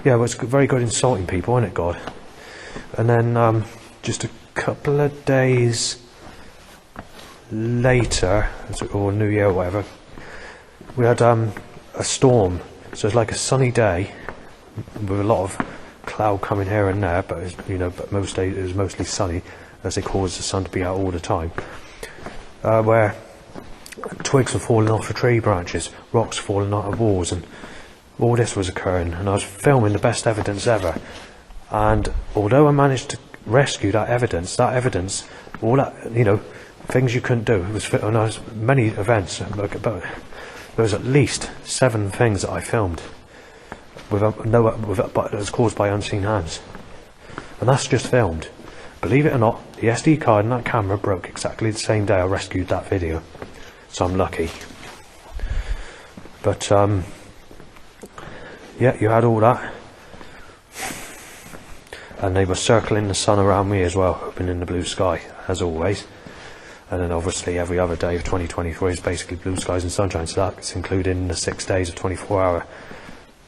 Yeah, well, it's very good insulting people, isn't it, God? And then just a couple of days later, or New Year or whatever, we had a storm. So it's like a sunny day with a lot of cloud coming here and there, but but most days it was mostly sunny, as they cause the sun to be out all the time. Where twigs were falling off the tree branches, rocks falling out of walls, and all this was occurring. And I was filming the best evidence ever. And although I managed to rescue that evidence, all that, things you couldn't do. It was many events, but there was at least 7 things that I filmed but it was caused by unseen hands, and that's just filmed. Believe it or not, the SD card in that camera broke exactly the same day I rescued that video, so I'm lucky. But yeah, you had all that, and they were circling the sun around me as well, hoping in the blue sky, as always. And then obviously every other day of 2023 is basically blue skies and sunshine, so that's including the 6 days of 24-hour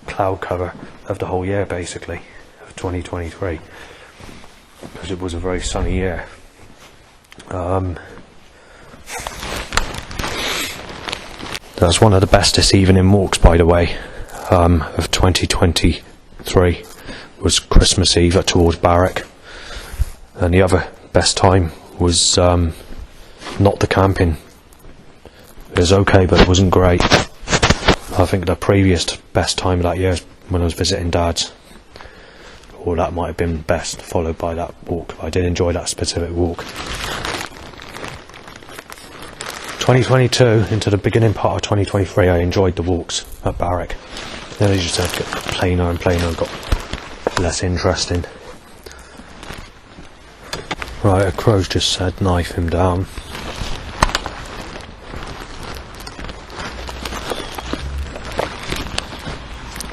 cloud cover of the whole year, basically, of 2023, because it was a very sunny year. That's one of the bestest evening walks, by the way, of 2023, was Christmas Eve towards Barrack, and the other best time was not the camping. It was okay, but it wasn't great. I think the previous best time of that year is when I was visiting Dad's, or that might have been best, followed by that walk. I did enjoy that specific walk. 2022 into the beginning part of 2023, I enjoyed the walks at Barrack. Then they just got plainer and plainer and got less interesting. Right, a crow's just said knife him down.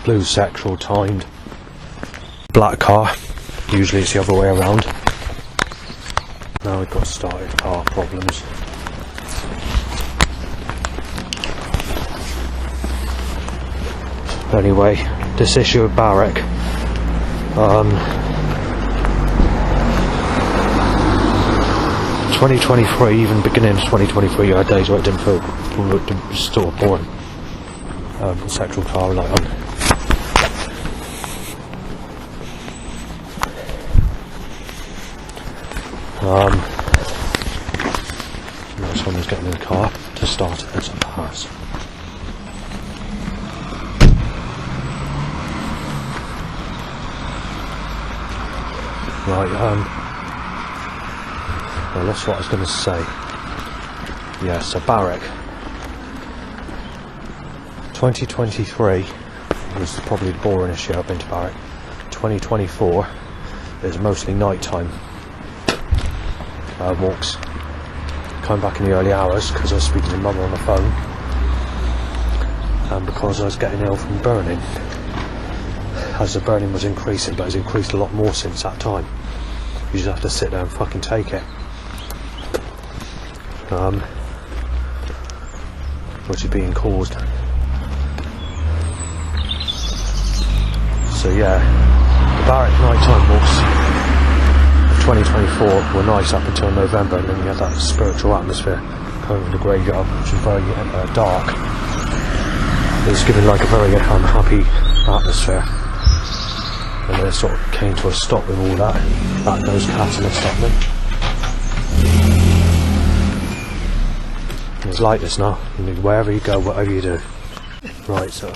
Blue sexual timed. Black car. Usually it's the other way around. Now we've got started car problems. Anyway, this issue of Barrack. 2023, even beginning of 2023, I had days where it didn't feel sort of boring. Sexual car light on. Now someone's getting in the car to start it as a pass. Right, well, that's what I was going to say. Yeah, so Barrack. 2023 was probably the boringest year I've been to Barrack. 2024 is mostly nighttime walks. Coming back in the early hours because I was speaking to Mum on the phone, and because I was getting ill from burning. As the burning was increasing, but it's increased a lot more since that time. You just have to sit there and fucking take it. Which is being caused. So yeah, the Barrack nighttime walks of 2024 were nice up until November, and then you had that spiritual atmosphere coming from the graveyard, which was very dark. It was giving like a very unhappy atmosphere. And then it sort of came to a stop with all that. Those cats and stuff then. It's like this now. Wherever you go, whatever you do. Right, so.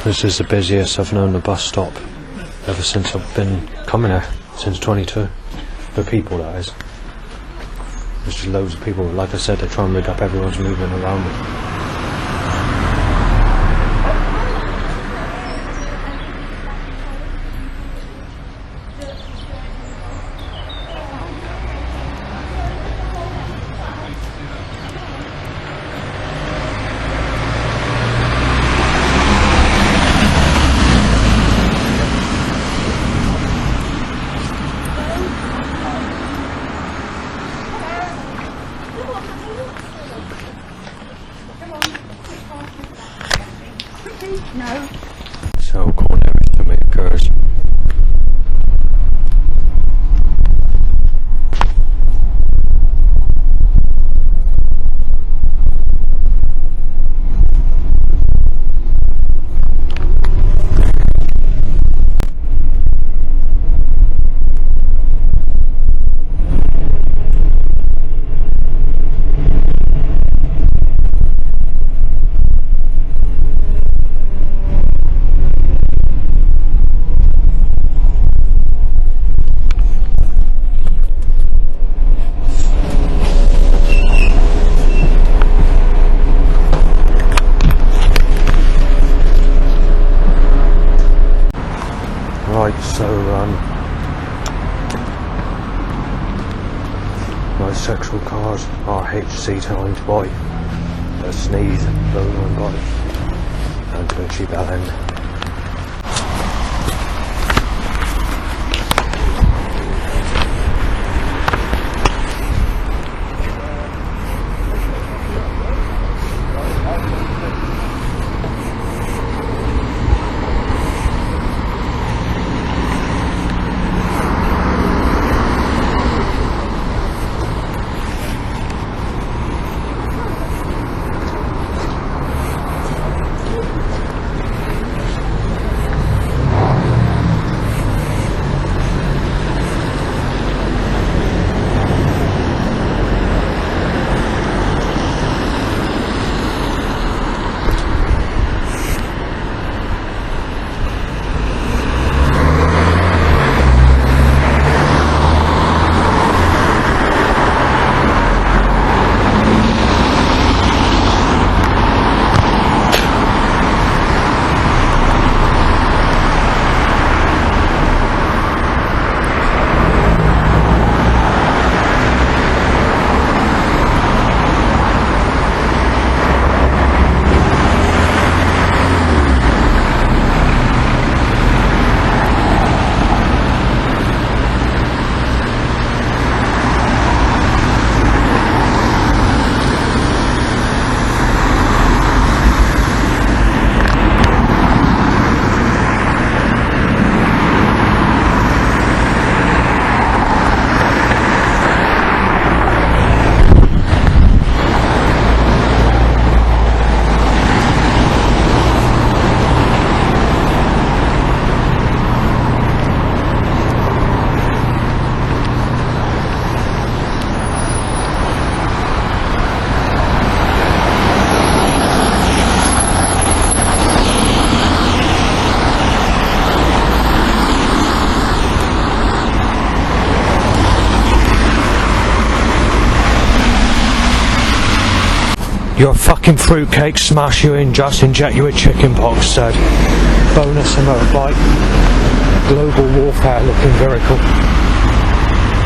This is the busiest I've known the bus stop ever since I've been coming here, since 22. For people, that is. There's just loads of people. Like I said, they try and rig up everyone's movement around it. No. So corn every time it occurs. Right, so most sexual cars are HC timed by a sneeze, bone body, and Gucci bell end. You're a fucking fruitcake, smash you in, just inject you with chicken pox, said. Bonus a motorbike. Global warfare looking vehicle.